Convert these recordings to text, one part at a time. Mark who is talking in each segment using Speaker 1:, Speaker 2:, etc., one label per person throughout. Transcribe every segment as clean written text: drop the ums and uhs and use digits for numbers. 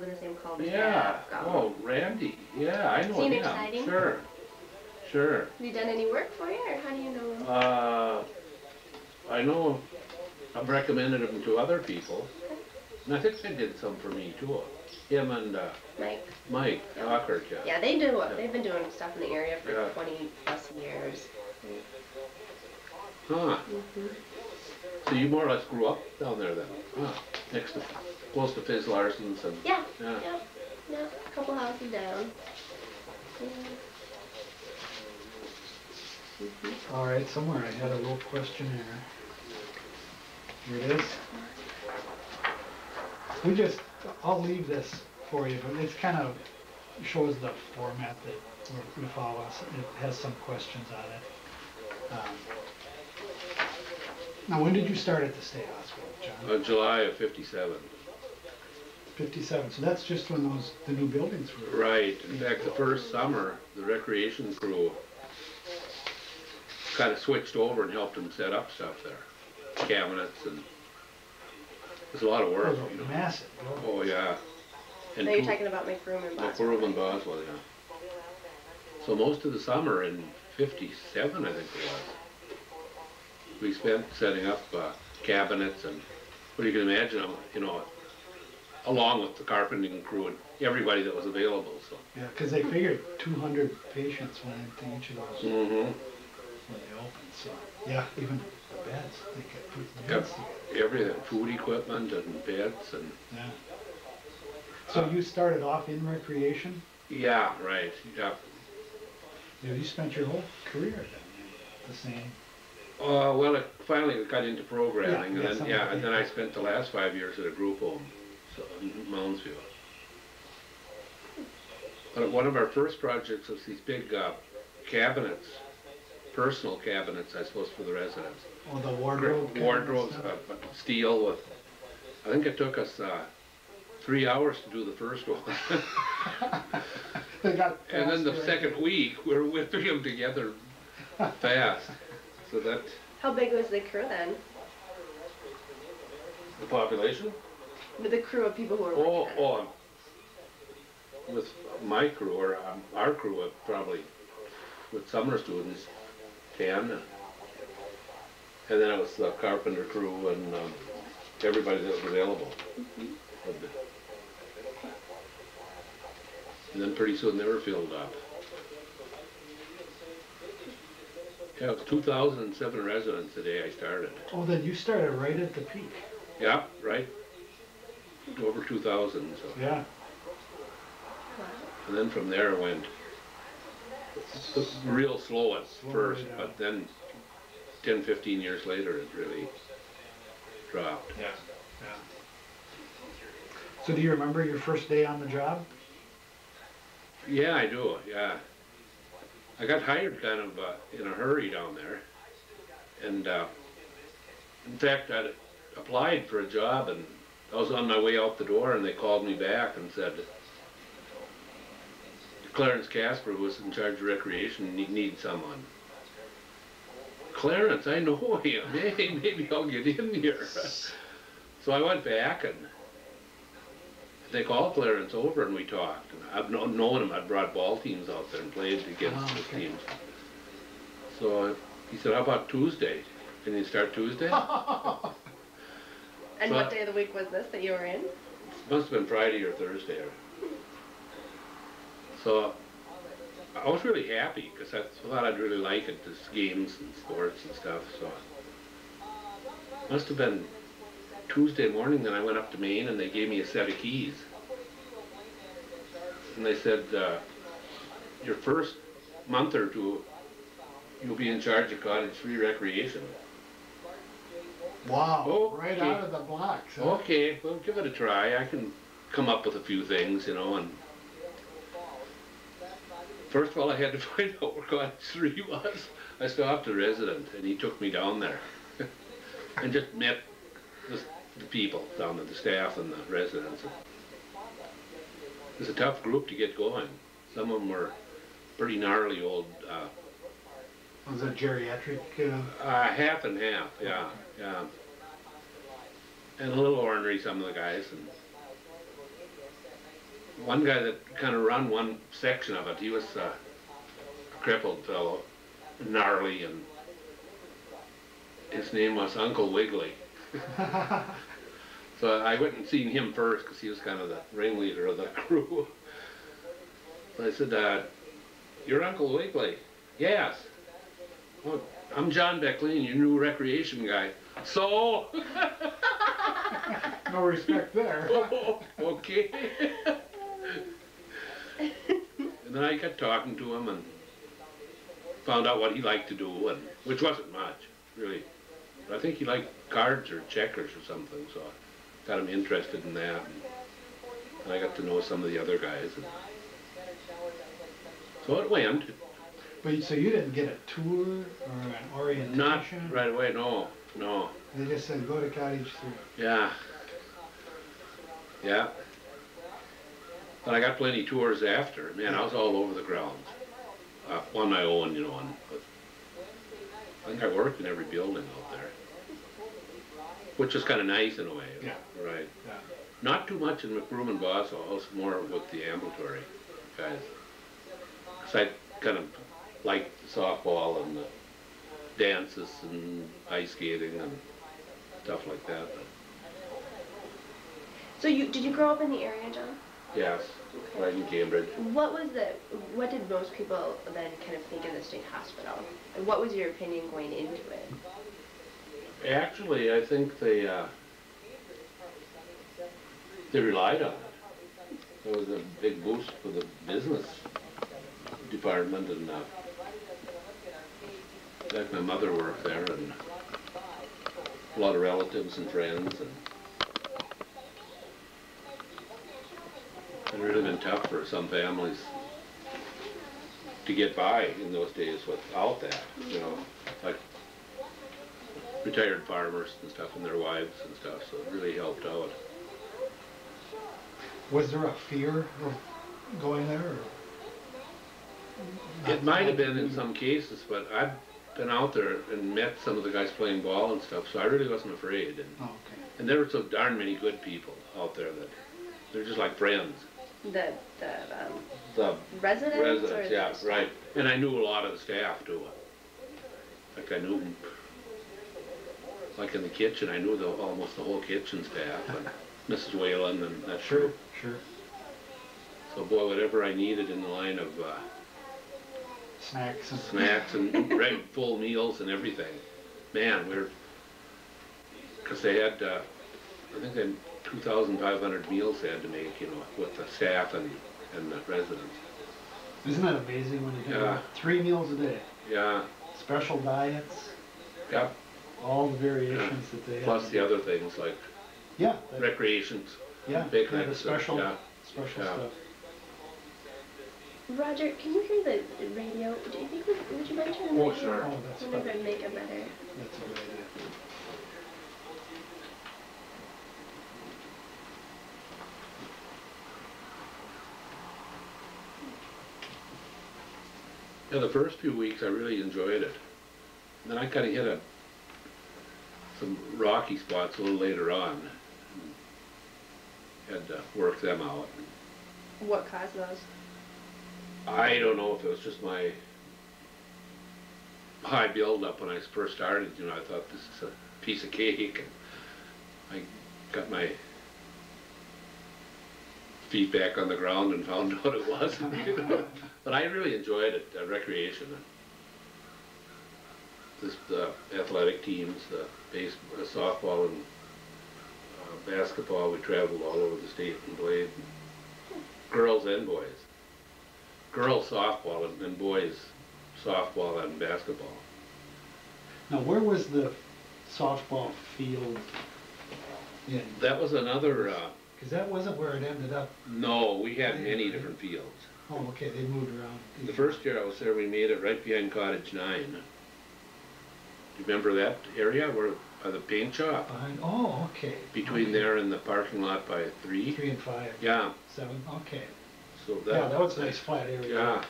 Speaker 1: in the same cul-de-sac.
Speaker 2: Yeah. Oh, Randy. Yeah, I know
Speaker 1: Seem
Speaker 2: him.
Speaker 1: exciting?
Speaker 2: Sure. Sure.
Speaker 1: Have you done any work for you, or how do you know him?
Speaker 2: I know I've recommended him to other people. And I think they did some for me too. Him and Mike Dockert. Yeah.
Speaker 1: Yeah, they do. Yeah. They've been doing stuff in the area for 20 plus years.
Speaker 2: Huh. So you more or less grew up down there then? Huh. Next to, close to Fizz Larson's and...
Speaker 1: Yeah. Yeah. A couple houses down.
Speaker 3: All right, somewhere I had a little questionnaire. Here it is. I'll leave this for you, but it kind of shows the format that we follow. It has some questions on it. Now, when did you start at the state hospital, John?
Speaker 2: July of '57.
Speaker 3: 57. So that's just when the new buildings were.
Speaker 2: Right. In fact, the first summer, the recreation crew kind of switched over and helped them set up stuff there, cabinets, and it was a lot of work.
Speaker 3: You know. Massive.
Speaker 2: Oh yeah.
Speaker 1: And you're talking about McBroom and Boswell.
Speaker 2: McBroom and Boswell, yeah. So most of the summer in '57, I think it was, we spent setting up cabinets and what you can imagine, you know, along with the carpenting crew and everybody that was available. So.
Speaker 3: Yeah, because they figured 200 patients went into each of those when they opened. So yeah, even the beds, they could put the beds together.
Speaker 2: Everything, food equipment and beds and.
Speaker 3: Yeah. So you started off in recreation?
Speaker 2: Yeah, right. Yeah.
Speaker 3: Yeah, you spent your whole career then, the same.
Speaker 2: Well, I finally got into programming,
Speaker 3: yeah,
Speaker 2: and then I spent the last 5 years at a group home, so in Moundsville. But one of our first projects was these big cabinets, personal cabinets, I suppose, for the residents.
Speaker 3: Oh, the wardrobe.
Speaker 2: Wardrobes, steel with. I think it took us 3 hours to do the first one. And then the second week, we were whipping them together fast. So that.
Speaker 1: How big was the crew then?
Speaker 2: The population?
Speaker 1: The crew of people who were working on it.
Speaker 2: With my crew, or our crew, probably, with summer students, 10. And then it was the carpenter crew and everybody that was available. And then pretty soon they were filled up. Yeah, it was 2007 residents the day I started.
Speaker 3: Oh, then you started right at the peak.
Speaker 2: Yeah, right. Over 2000, so.
Speaker 3: Yeah.
Speaker 2: And then from there it went real slow at first, but then 10, 15 years later it really dropped.
Speaker 3: Yeah. So do you remember your first day on the job?
Speaker 2: Yeah, I do, yeah. I got hired kind of in a hurry down there. And in fact, I applied for a job and I was on my way out the door and they called me back and said, Clarence Casper, who was in charge of recreation, needs someone. Clarence, I know him. Hey, maybe I'll get in here. So I went back and they called Clarence over and we talked. And I've known him. I'd brought ball teams out there and played against the teams. So he said, how about Tuesday? Can you start Tuesday?
Speaker 1: And what day of the week was this that you were in?
Speaker 2: It must have been Friday or Thursday. So I was really happy because I thought I'd really like it, this games and sports and stuff. So it must have been Tuesday morning. Then I went up to Maine and they gave me a set of keys. And they said, your first month or two, you'll be in charge of cottage free recreation.
Speaker 3: Wow,
Speaker 2: okay.
Speaker 3: Right out of the blocks. Huh?
Speaker 2: Okay, well, give it a try. I can come up with a few things, you know. And first of all, I had to find out where cottage free was. I stopped a resident, and he took me down there and just met the people down there, the staff and the residents. It was a tough group to get going. Some of them were pretty gnarly old.
Speaker 3: Was it geriatric?
Speaker 2: Half and half, yeah, yeah. And a little ornery, some of the guys. one guy that kind of run one section of it, he was a crippled fellow, gnarly, and his name was Uncle Wiggly. So I went and seen him first because he was kind of the ringleader of the crew. So I said, "You're Uncle Wiggly?" "Yes." "Well, I'm John Becklin, your new recreation guy." "So?"
Speaker 3: No respect there.
Speaker 2: "Oh, okay." And then I got talking to him and found out what he liked to do, and which wasn't much, really. But I think he liked cards or checkers or something, so I got him interested in that. And I got to know some of the other guys. And so it went.
Speaker 3: But so you didn't get a tour or an orientation?
Speaker 2: Not right away, no, no.
Speaker 3: They just said, go to Cottage 3.
Speaker 2: Yeah. Yeah. But I got plenty of tours after. Man, I was all over the grounds. On my own, you know. But I think I worked in every building out there. Which is kind of nice in a way.
Speaker 3: Yeah.
Speaker 2: Right.
Speaker 3: Yeah.
Speaker 2: Not too much in McBroom and Boswell, more with the ambulatory guys. Because I kind of liked the softball and the dances and ice skating and stuff like that.
Speaker 1: So did you grow up in the area, John?
Speaker 2: Yes, right in Cambridge.
Speaker 1: What did most people then kind of think of the state hospital? And what was your opinion going into it?
Speaker 2: Actually, I think they relied on it. It was a big boost for the business department, and in fact, my mother worked there, and a lot of relatives and friends, and it really been tough for some families to get by in those days without that, you know, like retired farmers and stuff and their wives and stuff, so it really helped out.
Speaker 3: Was there a fear of going there? Or
Speaker 2: It might have been in some cases, but I've been out there and met some of the guys playing ball and stuff, so I really wasn't afraid. And,
Speaker 3: oh, okay.
Speaker 2: and there were so darn many good people out there that they're just like friends.
Speaker 1: The residents?
Speaker 2: Residents,
Speaker 1: or
Speaker 2: yeah,
Speaker 1: the
Speaker 2: right. And I knew a lot of the staff too. Like I knew, like in the kitchen, I knew almost the whole kitchen staff, and Mrs. Whalen and that.
Speaker 3: Sure, sure.
Speaker 2: So boy, whatever I needed in the line of
Speaker 3: Snacks
Speaker 2: and full meals and everything. Man, because they had, I think they had 2,500 meals they had to make, you know, with the staff and the residents.
Speaker 3: Isn't that amazing when you have 3 meals a day?
Speaker 2: Yeah.
Speaker 3: Special diets.
Speaker 2: Yeah.
Speaker 3: All the variations that they have.
Speaker 2: Plus the other things like recreations.
Speaker 3: Yeah,
Speaker 2: picnics,
Speaker 3: the special
Speaker 2: special
Speaker 3: stuff.
Speaker 1: Roger, can you hear the radio? Do you think would you mind turning the radio?
Speaker 2: Sure.
Speaker 3: Oh, that's
Speaker 1: I wonder if
Speaker 3: fine.
Speaker 1: it'd make a better.
Speaker 3: That's a good idea.
Speaker 2: Yeah, the first few weeks I really enjoyed it. And then I kind of hit some rocky spots a little later on. Had to work them out.
Speaker 1: What caused those?
Speaker 2: I don't know if it was just my high build-up when I first started. You know, I thought this is a piece of cake, and I got my feet back on the ground and found out it wasn't. You know? But I really enjoyed it, recreation. The athletic teams, the softball and basketball, we traveled all over the state and played. Girls and boys. Girls softball and boys softball and basketball.
Speaker 3: Now, where was the softball field in?
Speaker 2: That was another...
Speaker 3: Because that wasn't where it ended up.
Speaker 2: no, we had many different fields.
Speaker 3: Oh, okay, they moved around.
Speaker 2: The first year I was there, we made it right behind Cottage 9. Do you remember that area where by the paint shop?
Speaker 3: Oh, okay.
Speaker 2: Between there and the parking lot by 3?
Speaker 3: 3 and 5.
Speaker 2: Yeah.
Speaker 3: 7, okay.
Speaker 2: So
Speaker 3: That was a nice flat area.
Speaker 2: Yeah.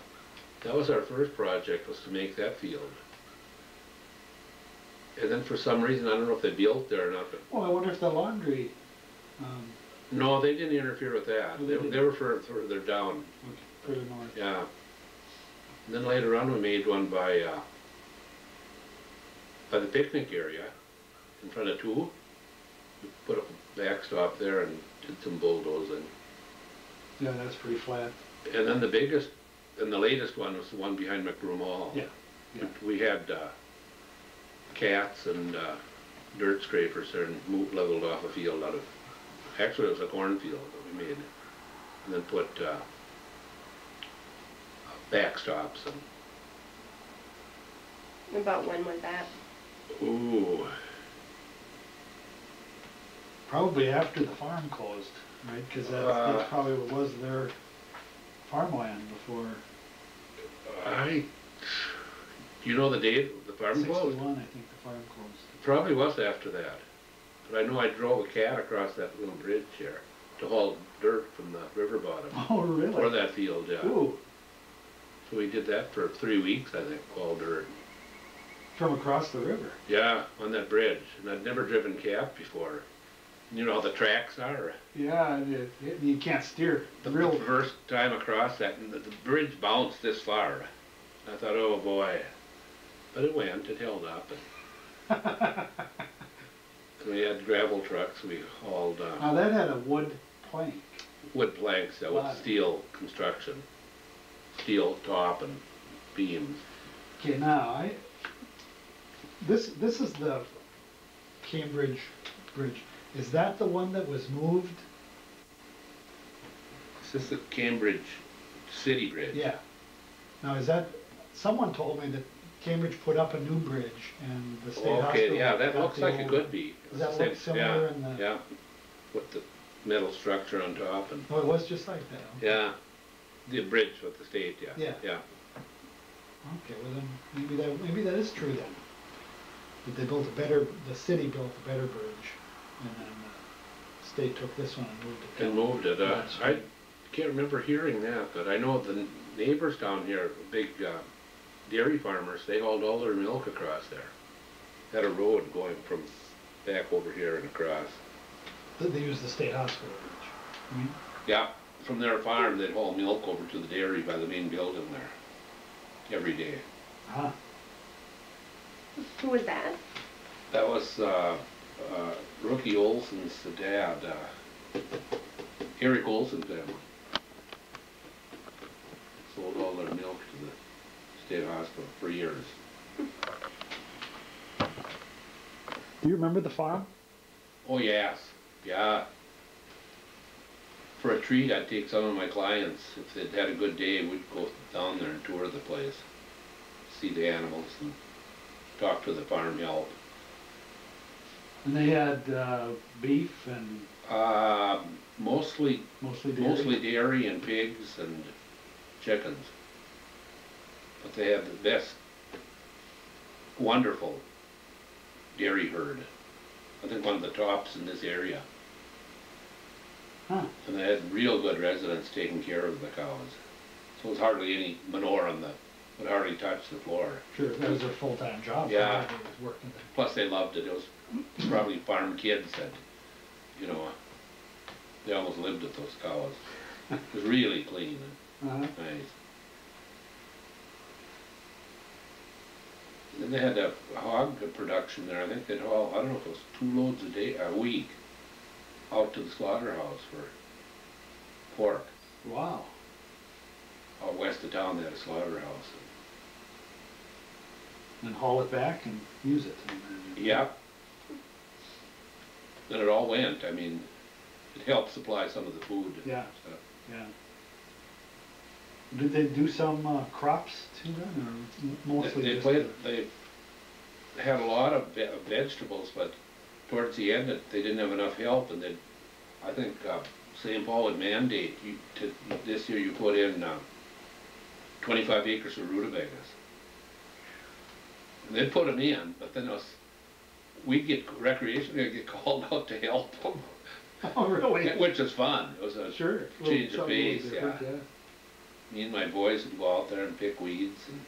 Speaker 2: That was our first project, was to make that field. And then for some reason, I don't know if they built there or not, but
Speaker 3: Well, I wonder if the laundry
Speaker 2: No, they didn't interfere with that.
Speaker 3: Oh,
Speaker 2: They were further down.
Speaker 3: Okay, further north.
Speaker 2: Yeah. And then later on we made one by the picnic area in front of two. We put up a backstop there and did some bulldozing.
Speaker 3: Yeah, that's pretty flat.
Speaker 2: And then the biggest and the latest one was the one behind McBroom Hall.
Speaker 3: Yeah. Yeah.
Speaker 2: We had cats and dirt scrapers there and leveled off a field out of, actually it was a cornfield that we made. And then put backstops and.
Speaker 1: About when was that?
Speaker 2: Ooh.
Speaker 3: Probably after the farm closed, right? Because that's probably what was their farmland before.
Speaker 2: Do you know the date the farm closed?
Speaker 3: 61, I think the farm closed.
Speaker 2: It probably was after that. But I know I drove a cat across that little bridge here to haul dirt from the river bottom.
Speaker 3: Oh, really?
Speaker 2: For that field, yeah.
Speaker 3: Ooh.
Speaker 2: So we did that for 3 weeks, I think, haul dirt.
Speaker 3: From across the river?
Speaker 2: Yeah, on that bridge. And I'd never driven cab before. You know how the tracks are?
Speaker 3: Yeah, you can't steer.
Speaker 2: The first time across that, and the bridge bounced this far. I thought, oh boy. But it went, it held up. And we had gravel trucks, we hauled
Speaker 3: Now that had a wood plank.
Speaker 2: wood planks that with steel construction. Steel top and beams.
Speaker 3: Okay, now this is the Cambridge Bridge. Is that the one that was moved?
Speaker 2: This is the Cambridge City Bridge.
Speaker 3: Yeah. Now is that, someone told me that Cambridge put up a new bridge and the state hospital.
Speaker 2: Okay, yeah, that
Speaker 3: got
Speaker 2: looks
Speaker 3: the
Speaker 2: like
Speaker 3: old
Speaker 2: it could be.
Speaker 3: Does that look similar
Speaker 2: yeah,
Speaker 3: in the?
Speaker 2: Yeah, with the metal structure on top and.
Speaker 3: Oh, it was just like that. Okay.
Speaker 2: Yeah, the bridge with the state, yeah.
Speaker 3: Yeah.
Speaker 2: Yeah.
Speaker 3: Okay, well then maybe that is true then. That they built a better, the city built a better bridge, and then the state took this one and moved it.
Speaker 2: And moved it. I can't remember hearing that, but I know the neighbors down here, big dairy farmers, they hauled all their milk across there. Had a road going from back over here and across.
Speaker 3: They used the state hospital bridge. I mean,
Speaker 2: Yeah, from their farm they'd haul milk over to the dairy by the main building there every day.
Speaker 3: huh.
Speaker 1: Who was that?
Speaker 2: That was Rookie Olson's dad, Eric Olson family. Sold all their milk to the state hospital for years.
Speaker 3: Do you remember the farm?
Speaker 2: Oh yes, yeah. For a treat, I'd take some of my clients. If they'd had a good day, we'd go down there and tour the place, see the animals and talk to the farm help.
Speaker 3: And they had beef and
Speaker 2: Mostly dairy and pigs and chickens. But they have the best, wonderful dairy herd. I think one of the tops in this area.
Speaker 3: Huh.
Speaker 2: And they had real good residents taking care of the cows. So it was hardly any manure on would hardly touch the floor.
Speaker 3: Sure, that was their full-time job.
Speaker 2: Yeah.
Speaker 3: They was working there.
Speaker 2: Plus they loved it. It was probably farm kids that, you know, they almost lived with those cows. It was really clean and nice. And then they had a hog production there. I think they'd haul, I don't know if it was 2 loads a week out to the slaughterhouse for pork.
Speaker 3: Wow.
Speaker 2: Out west of town they had a slaughterhouse.
Speaker 3: And haul it back and use it.
Speaker 2: Yeah. Then it all went. I mean, it helped supply some of the food.
Speaker 3: Yeah.
Speaker 2: Stuff.
Speaker 3: Yeah. Did they do some crops too then, or mostly
Speaker 2: They had a lot of vegetables, but towards the end they didn't have enough help, and then I think St. Paul would mandate this year you put in 25 acres of rutabagas. And they'd put them in, but then we'd get recreationally get called out to help them.
Speaker 3: Oh, really?
Speaker 2: Which is fun. It was a change of pace, yeah. Me and my boys would go out there and pick weeds. And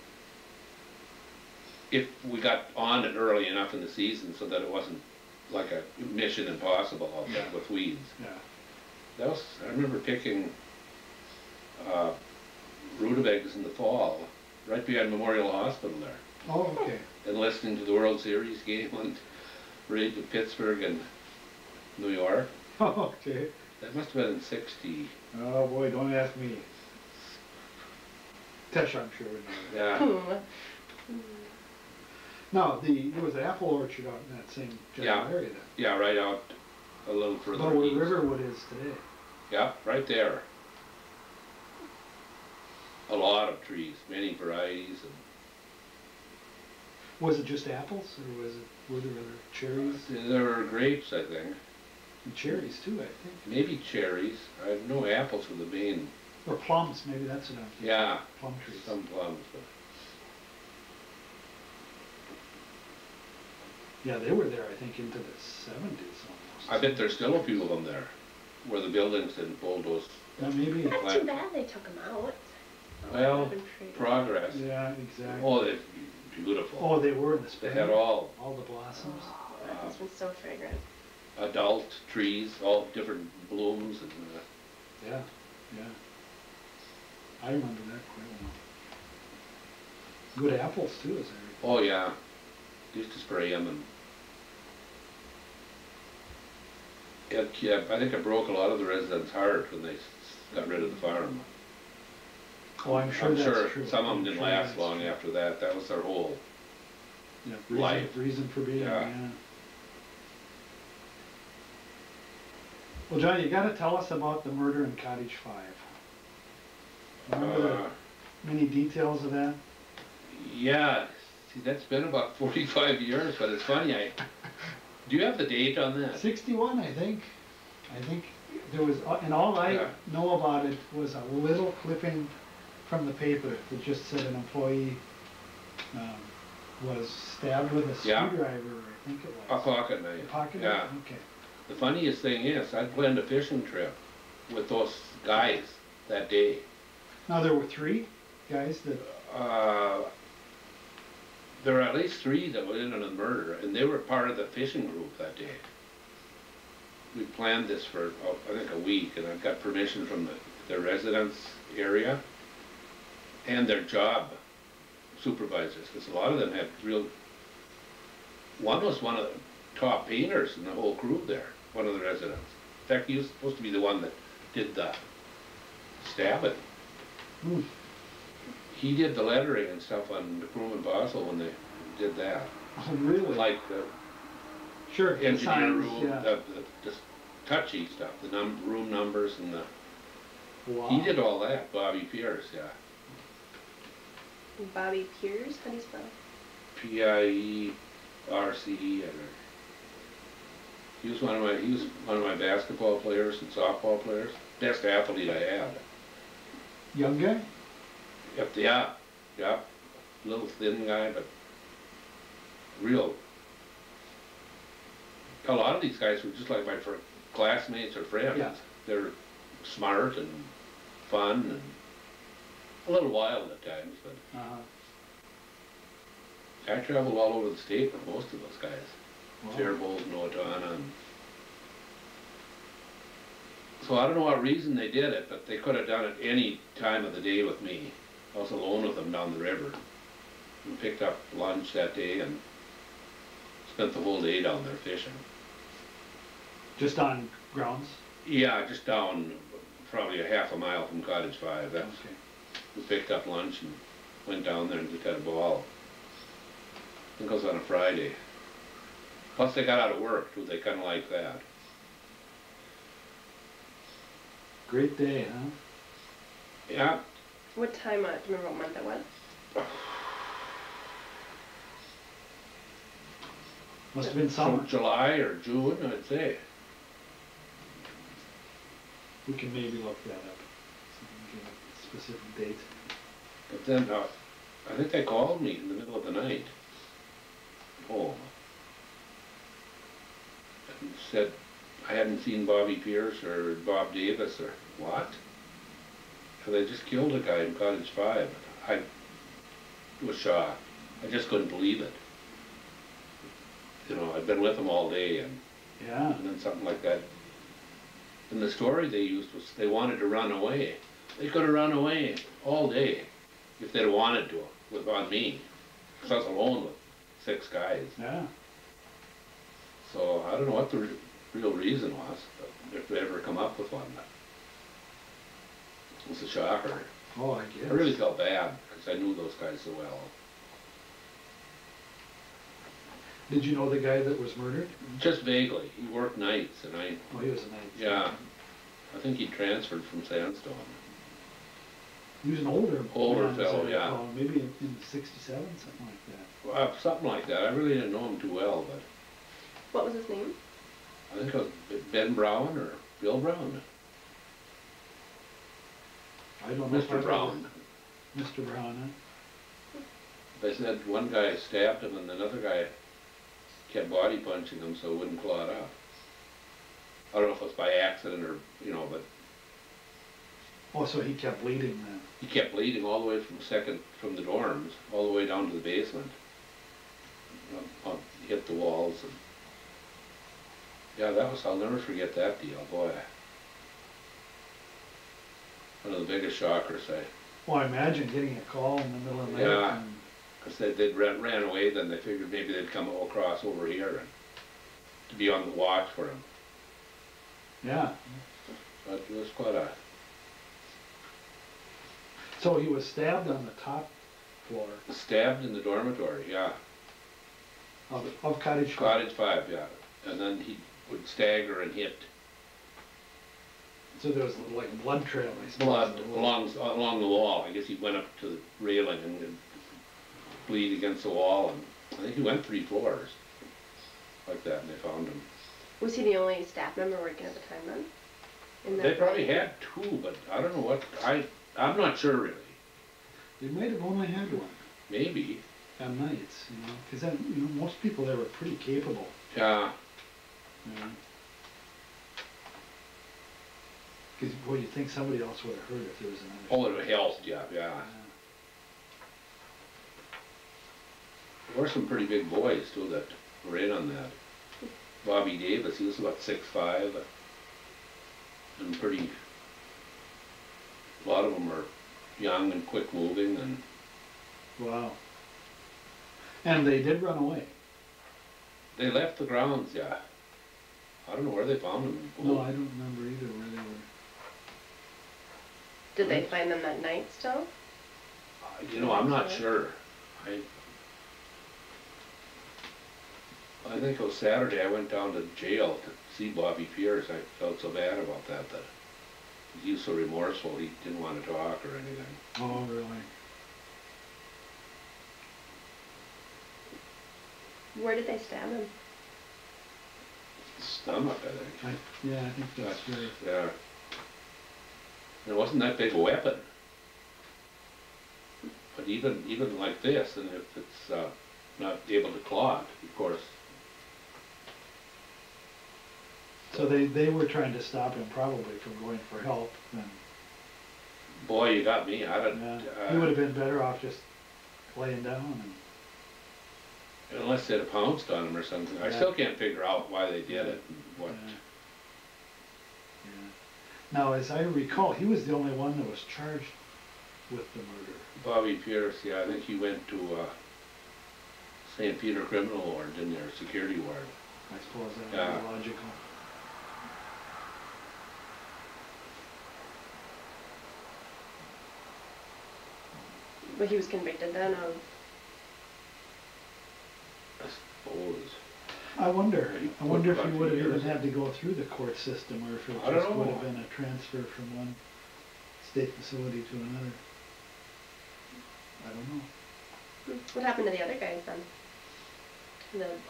Speaker 2: if we got on it early enough in the season so that it wasn't like a mission impossible out there with weeds.
Speaker 3: Yeah.
Speaker 2: I remember picking rutabagas in the fall, right behind Memorial Hospital there,
Speaker 3: Oh, okay.
Speaker 2: and listening to the World Series game on radio Pittsburgh and New York.
Speaker 3: Oh, okay.
Speaker 2: That must have been in '60.
Speaker 3: Oh boy, don't ask me. Tesh, I'm sure would know that.
Speaker 2: Yeah.
Speaker 3: No, there was an apple orchard out in that same general
Speaker 2: Yeah.
Speaker 3: area then.
Speaker 2: Yeah, right out a little further
Speaker 3: About where
Speaker 2: east.
Speaker 3: Riverwood is today.
Speaker 2: Yeah, right there. A lot of trees, many varieties, and
Speaker 3: Was it just apples, or were there other cherries?
Speaker 2: there were grapes, I think.
Speaker 3: And cherries too, I think.
Speaker 2: Maybe cherries. I know apples were the main.
Speaker 3: Or plums, maybe that's what I'm thinking.
Speaker 2: Yeah,
Speaker 3: Plum trees.
Speaker 2: some plums. But
Speaker 3: Yeah, they were there, I think, into the 70s almost.
Speaker 2: I bet there's still a few of them there, where the buildings didn't bulldoze.
Speaker 3: Yeah, maybe.
Speaker 1: Not too
Speaker 2: Plant.
Speaker 1: bad they took them out.
Speaker 2: Well,
Speaker 1: Urban tree.
Speaker 2: progress.
Speaker 3: Yeah, exactly.
Speaker 2: Oh, they're beautiful.
Speaker 3: Oh, they were in the
Speaker 2: They
Speaker 3: spring.
Speaker 2: had all
Speaker 3: the blossoms.
Speaker 1: Oh, that must have been so fragrant.
Speaker 2: adult trees, all different blooms, and
Speaker 3: Yeah, yeah. I remember that quite well. Good apples too, as I recall.
Speaker 2: oh yeah, used to spray them, and yeah, I think it broke a lot of the residents' heart when they got rid of the farm.
Speaker 3: Oh, I'm sure
Speaker 2: I'm
Speaker 3: that's
Speaker 2: sure
Speaker 3: true.
Speaker 2: some of them
Speaker 3: I'm
Speaker 2: didn't
Speaker 3: sure
Speaker 2: last
Speaker 3: that's
Speaker 2: long
Speaker 3: true.
Speaker 2: after that. That was their whole.
Speaker 3: Yeah,
Speaker 2: life.
Speaker 3: reason for being,
Speaker 2: Yeah.
Speaker 3: yeah. Well, John, you gotta tell us about the murder in Cottage 5. Remember
Speaker 2: Uh,
Speaker 3: the many details of that?
Speaker 2: yeah, see, that's been about 45 years, but it's funny. Do you have the date on that?
Speaker 3: 61, I think. I think there was, and all I
Speaker 2: Yeah.
Speaker 3: know about it was a little clipping from the paper that just said an employee was stabbed with a
Speaker 2: Yeah.
Speaker 3: screwdriver, I think it
Speaker 2: A
Speaker 3: was.
Speaker 2: pocket
Speaker 3: A
Speaker 2: knife.
Speaker 3: pocket
Speaker 2: Yeah.
Speaker 3: knife? Okay.
Speaker 2: The funniest thing is, I planned a fishing trip with those guys that day.
Speaker 3: Now, there were 3 guys that,
Speaker 2: There were at least 3 that were in on the murder, and they were part of the fishing group that day. We planned this for, I think, a week, and I got permission from the residence area and their job supervisors, because a lot of them had one was one of the top painters in the whole group there, one of the residents. In fact, he was supposed to be the one that did the stabbing.
Speaker 3: hmm,
Speaker 2: He did the lettering and stuff on the Broom and Basel when they did that.
Speaker 3: oh, really?
Speaker 2: Like the
Speaker 3: Sure, the
Speaker 2: engineer
Speaker 3: signs,
Speaker 2: room,
Speaker 3: yeah.
Speaker 2: the touchy stuff, the room numbers and the,
Speaker 3: Wow.
Speaker 2: he did all that, Bobby Pierce, yeah.
Speaker 1: Bobby Pierce? How do you spell?
Speaker 2: Pierce, I think. He was one of my basketball players and softball players. Best athlete I had.
Speaker 3: Young guy?
Speaker 2: Yeah. Little thin guy, but real. A lot of these guys were just like my classmates or friends.
Speaker 3: Yeah.
Speaker 2: They're smart and fun and a little wild at times, but
Speaker 3: Uh-huh.
Speaker 2: I traveled all over the state with most of those guys.
Speaker 3: Wow.
Speaker 2: Faribault, Owatonna, and so I don't know what reason they did it, but they could have done it any time of the day with me. I was alone with them down the river. We picked up lunch that day and spent the whole day down there fishing.
Speaker 3: Just on grounds?
Speaker 2: Yeah, just down probably a half a mile from Cottage 5. That's,
Speaker 3: Okay.
Speaker 2: we picked up lunch and went down there and just had a ball. I think it was on a Friday. Plus they got out of work too, they kinda like that.
Speaker 3: Great day, huh?
Speaker 2: Yeah.
Speaker 1: What time, do you remember what month it was?
Speaker 3: Must have been summer.
Speaker 2: From July or June, I'd say.
Speaker 3: We can maybe look that up. So we can give a specific date.
Speaker 2: But then, I think they called me in the middle of the night. Oh. And said I hadn't seen Bobby Pierce or Bob Davis or what? And they just killed a guy in Cottage 5. I was shocked. I just couldn't believe it. You know, I'd been with them all day and
Speaker 3: Yeah.
Speaker 2: then something like that And the story they used was they wanted to run away. They could have run away all day if they'd wanted to, on me. Because I was alone with 6 guys.
Speaker 3: Yeah.
Speaker 2: So I don't know what the real reason was, but if they ever come up with one. It was a shocker.
Speaker 3: Oh, I guess.
Speaker 2: I really felt bad because I knew those guys so well.
Speaker 3: Did you know the guy that was murdered?
Speaker 2: Just vaguely. He worked nights, and
Speaker 3: Oh, he was a night.
Speaker 2: yeah, I think he transferred from Sandstone.
Speaker 3: He was an older man,
Speaker 2: fellow,
Speaker 3: as I
Speaker 2: yeah.
Speaker 3: recall, maybe in 67, something like that.
Speaker 2: Something like that. I really didn't know him too well, but
Speaker 1: What was his name?
Speaker 2: I think it was Ben Brown or Bill Brown.
Speaker 3: I don't know.
Speaker 2: Mr. Brown.
Speaker 3: Mr. Brown,
Speaker 2: They said one guy stabbed him and another guy kept body punching him so it wouldn't clot up. I don't know if it was by accident or, but
Speaker 3: Oh, so he kept bleeding then.
Speaker 2: he kept bleeding all the way from the dorms, all the way down to the basement. Hit the walls. And yeah, I'll never forget that deal, boy. One of the biggest shockers,
Speaker 3: Well, I imagine getting a call in the middle of the night.
Speaker 2: Yeah. Because they'd ran away, then they figured maybe they'd come all across over here and to be on the watch for him.
Speaker 3: Yeah.
Speaker 2: But it was quite a...
Speaker 3: So he was stabbed on the top floor
Speaker 2: Stabbed in the dormitory, yeah.
Speaker 3: of Cottage 5.
Speaker 2: Cottage 5, yeah. And then he would stagger and hit
Speaker 3: So there was like blood trail, I suppose.
Speaker 2: blood along the wall. I guess he went up to the railing and bleed against the wall, and I think he went 3 floors like that, and they found him.
Speaker 1: Was he the only staff member working at the time then?
Speaker 2: They probably had 2, but I don't know what, I'm not sure really.
Speaker 3: They might have only had one
Speaker 2: Maybe.
Speaker 3: at nights, because most people there were pretty capable.
Speaker 2: Yeah.
Speaker 3: Because, boy, you'd think somebody else would have heard if there was another.
Speaker 2: Oh, it would have helped, yeah. There were some pretty big boys too that were in on that. Bobby Davis, he was about 6'5", and a lot of them were young and quick moving, and
Speaker 3: Wow. And they did run away.
Speaker 2: they left the grounds, yeah. I don't know where they found them.
Speaker 3: No, I don't remember either where they were.
Speaker 1: Did they find them that night still?
Speaker 2: I'm not sure. I think it was Saturday. I went down to jail to see Bobby Pierce. I felt so bad about that he was so remorseful. He didn't want to talk or anything.
Speaker 3: Oh, really?
Speaker 1: Where did they stab him?
Speaker 2: Stomach, I think.
Speaker 3: Yeah, I think that's right.
Speaker 2: Yeah. And it wasn't that big a weapon. But even like this, and if it's not able to clot, of course.
Speaker 3: So they were trying to stop him probably from going for help. Then,
Speaker 2: Boy, you got me. I don't.
Speaker 3: he would have been better off just laying down.
Speaker 2: Unless they'd have pounced on him or something. I still can't figure out why they did it. And what?
Speaker 3: Yeah. Now, as I recall, he was the only one that was charged with the murder.
Speaker 2: Bobby Pierce, yeah, I think he went to St. Peter Criminal Ward, didn't he, or Security Ward.
Speaker 3: I suppose that would be logical.
Speaker 1: But he was convicted then of...
Speaker 2: I suppose.
Speaker 3: I wonder if he would have even
Speaker 2: years.
Speaker 3: had to go through the court system, or if it
Speaker 2: I don't
Speaker 3: just would
Speaker 2: know.
Speaker 3: have been a transfer from one state facility to another. I don't know.
Speaker 1: What happened to the other guys then?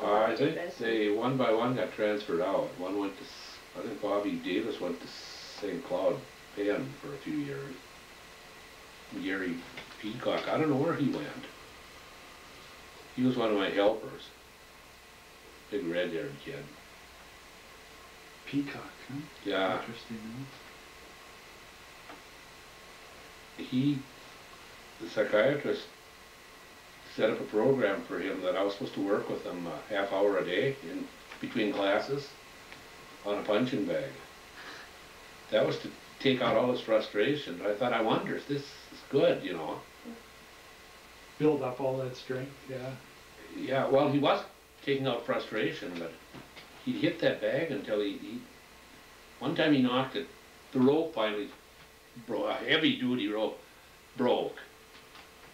Speaker 2: I think they one by one got transferred out. One went to, I think Bobby Davis went to St. Cloud Penn for a few years. Gary Peacock, I don't know where he went. He was one of my helpers. Big red-haired kid.
Speaker 3: Peacock, huh?
Speaker 2: Yeah.
Speaker 3: Interesting,
Speaker 2: The psychiatrist set up a program for him that I was supposed to work with him a half hour a day in between classes on a punching bag. that was to take out all his frustration. But I thought, I wonder if this is good, you know.
Speaker 3: Build up all that strength, yeah.
Speaker 2: Yeah, well, he was taking out frustration, but he hit that bag until one time he knocked it, the rope finally broke, a heavy duty rope broke.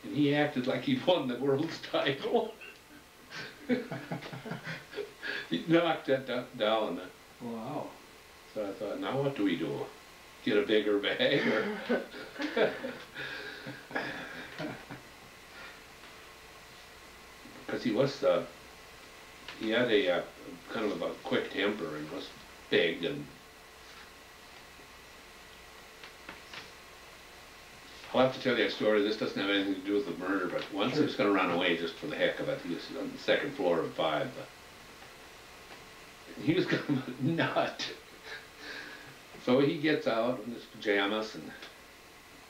Speaker 2: And he acted like he won the world's title. He knocked that down.
Speaker 3: Wow.
Speaker 2: So I thought, now what do we do? Get a bigger bag or? Because he had a kind of a quick temper and was big and. I'll have to tell you a story. This doesn't have anything to do with the murder, but once he was going to run away just for the heck of it. He was on the second floor of 5. He was kind of a nut. So he gets out in his pajamas and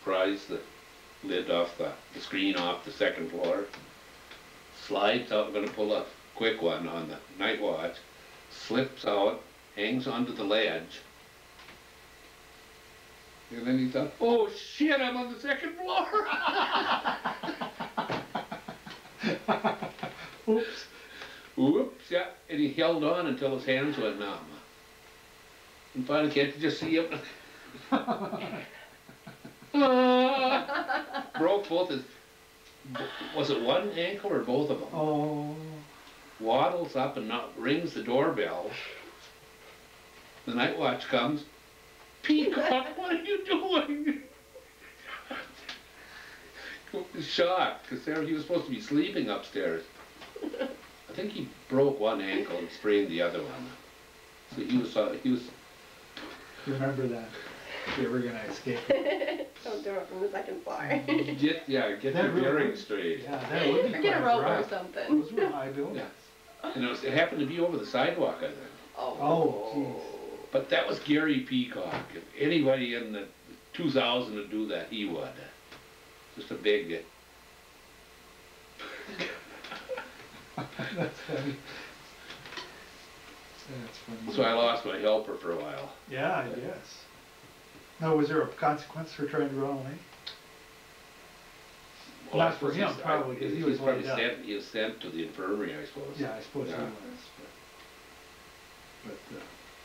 Speaker 2: pries the lid off the screen off the second floor, slides out, going to pull a quick one on the night watch, slips out, hangs onto the ledge. And then he thought, oh shit, I'm on the second floor.
Speaker 3: Oops.
Speaker 2: Whoops, yeah. And he held on until his hands went numb. And finally, can't you just see him? Broke both his, was it one ankle or both of them?
Speaker 3: Oh.
Speaker 2: Waddles up and rings the doorbell. The night watch comes. Peacock, what are you doing? Shocked, because he was supposed to be sleeping upstairs. I think he broke one ankle and sprained the other one. So he was.
Speaker 3: Remember that. If you're ever gonna escape.
Speaker 1: Don't throw it from the second floor.
Speaker 2: Get your
Speaker 3: That
Speaker 2: bearings straight.
Speaker 3: Yeah, that would be
Speaker 1: Or get a
Speaker 3: quite
Speaker 1: rope or
Speaker 3: rough.
Speaker 1: something.
Speaker 3: Those were high buildings.
Speaker 2: Yeah. And it happened to be over the sidewalk, I think.
Speaker 3: Oh, jeez.
Speaker 2: But that was Gary Peacock. If anybody in the 2000 would do that, he would. Just a big.
Speaker 3: That's funny. That's funny.
Speaker 2: So I lost my helper for a while.
Speaker 3: Yeah, I guess. Now, was there a consequence for trying to run away?
Speaker 2: Well, I
Speaker 3: Not for
Speaker 2: suppose
Speaker 3: him, probably, because he was
Speaker 2: probably
Speaker 3: laid up.
Speaker 2: he was sent to the infirmary, I suppose.
Speaker 3: Yeah, I suppose
Speaker 2: Yeah.
Speaker 3: he was.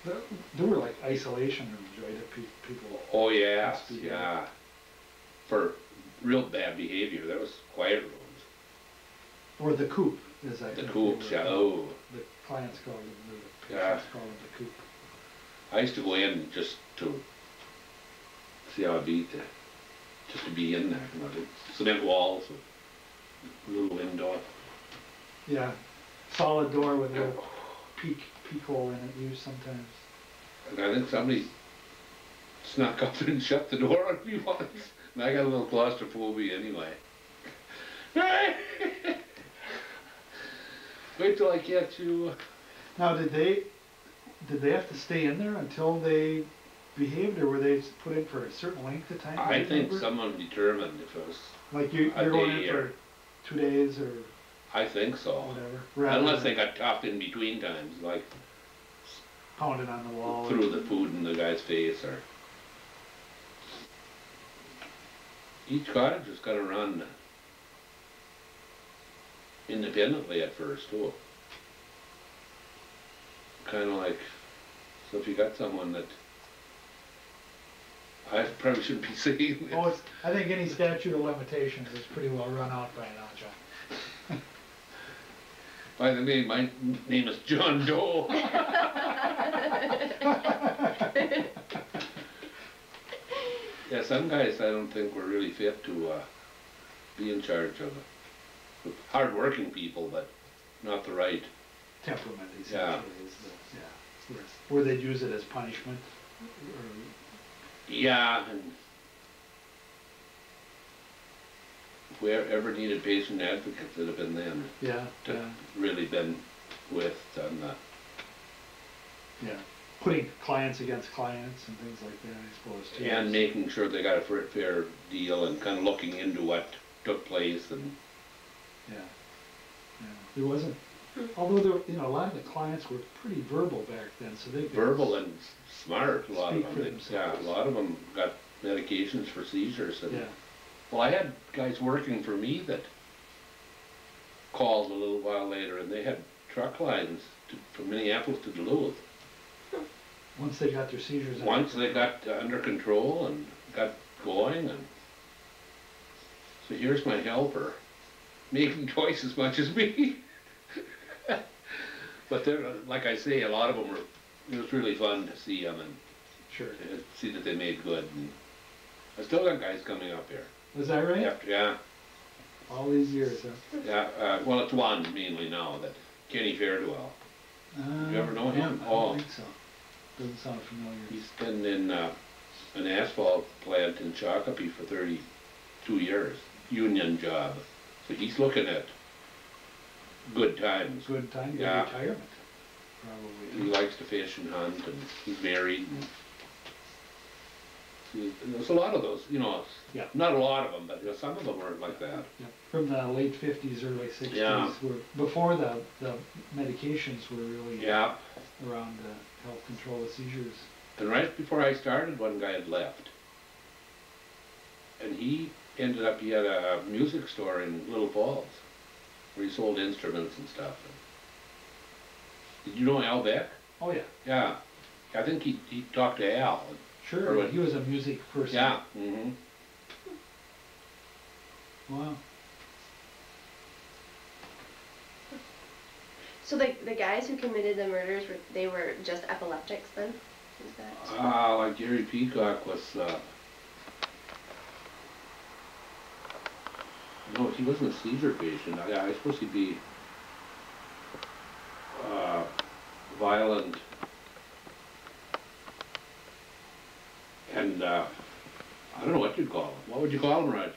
Speaker 3: But there were like isolation rooms, right? That people.
Speaker 2: Oh yeah,
Speaker 3: Must be
Speaker 2: yeah. For real bad behavior, there was quiet rooms.
Speaker 3: Or the coop, as I
Speaker 2: The
Speaker 3: think they
Speaker 2: coops,
Speaker 3: were
Speaker 2: yeah.
Speaker 3: called.
Speaker 2: Oh,
Speaker 3: The clients called them, the
Speaker 2: Yeah.
Speaker 3: patients called them the coop.
Speaker 2: I used to go in just to see how it beat, just to be in there. You know, the cement walls, with a little window.
Speaker 3: Yeah, solid door with a little peek hole in it used sometimes.
Speaker 2: And I think somebody snuck up and shut the door on me once. And I got a little claustrophobia anyway. Wait till I get you.
Speaker 3: Now, did they have to stay in there until they behaved, or were they put in for a certain length of time? Do
Speaker 2: I
Speaker 3: you
Speaker 2: think
Speaker 3: remember?
Speaker 2: someone determined if it was.
Speaker 3: Like you're
Speaker 2: a
Speaker 3: going
Speaker 2: day
Speaker 3: in
Speaker 2: or-
Speaker 3: for 2 days or
Speaker 2: I think so.
Speaker 3: whatever. rather
Speaker 2: Unless they
Speaker 3: than
Speaker 2: got tough in between times, like
Speaker 3: pounded on the wall.
Speaker 2: threw the food in the guy's face, or. Each cottage was gonna run independently at first too. Kinda like, so if you got someone that, I probably shouldn't be saying this.
Speaker 3: Oh, I think any statute of limitations is pretty well run out by now, John.
Speaker 2: By the name, my name is John Doe. Yeah, some guys I don't think were really fit to be in charge of hard-working people, but not the right.
Speaker 3: Temperament, essentially,
Speaker 2: Yeah.
Speaker 3: is the, yeah. Where they'd use it as punishment. Or,
Speaker 2: Yeah, and if we ever needed patient advocates, it'd have been them
Speaker 3: yeah,
Speaker 2: to
Speaker 3: yeah,
Speaker 2: really been with on the.
Speaker 3: yeah. Putting clients against clients and things like that, I suppose, too.
Speaker 2: And making sure they got a fair deal and kind of looking into what took place and.
Speaker 3: Yeah, yeah. There wasn't Although there, you know, a lot of the clients were pretty verbal back then, so they could
Speaker 2: Verbal and smart, a lot of
Speaker 3: speak for
Speaker 2: them. Yeah,
Speaker 3: themselves.
Speaker 2: a lot of them got medications for seizures. And,
Speaker 3: Yeah,
Speaker 2: well, I had guys working for me that called a little while later, and they had truck lines from Minneapolis to Duluth.
Speaker 3: once they got their seizures.
Speaker 2: Once they got under control and got going, and so here's my helper, making twice as much as me. But they're, like I say, a lot of them were, it was really fun to see them and
Speaker 3: Sure.
Speaker 2: see that they made good. And I still got guys coming up here.
Speaker 3: Was that right?
Speaker 2: After, yeah,
Speaker 3: All these years, huh?
Speaker 2: yeah. Well, it's one mainly now, that Kenny Fairwell. You ever know him?
Speaker 3: I don't think so. Doesn't sound familiar.
Speaker 2: He's been in an asphalt plant in Shakopee for 32 years, union job. So he's looking at good times.
Speaker 3: Good time, good
Speaker 2: Yeah.
Speaker 3: retirement,
Speaker 2: He
Speaker 3: probably.
Speaker 2: likes to fish and hunt, and he's married. There's a lot of those, you know.
Speaker 3: Yeah.
Speaker 2: Not a lot of them, but you know, some of them were like that.
Speaker 3: Yeah. From the late 50s, early 60s,
Speaker 2: Yeah.
Speaker 3: before the medications were really
Speaker 2: Yeah.
Speaker 3: around to help control the seizures.
Speaker 2: And right before I started, one guy had left. And he ended up, he had a music store in Little Falls, where he sold instruments and stuff. Did you know Al Beck?
Speaker 3: Oh yeah,
Speaker 2: Yeah. I think he talked to Al.
Speaker 3: sure.
Speaker 2: Or what-
Speaker 3: He was a music person.
Speaker 2: Yeah. Mm-hmm.
Speaker 3: Wow.
Speaker 1: So the guys who committed the murders, they were just epileptics then? Is that?
Speaker 2: Like Gary Peacock was, no, he wasn't a seizure patient. I suppose he'd be violent and I don't know what you'd call him. What would you call him, Roger?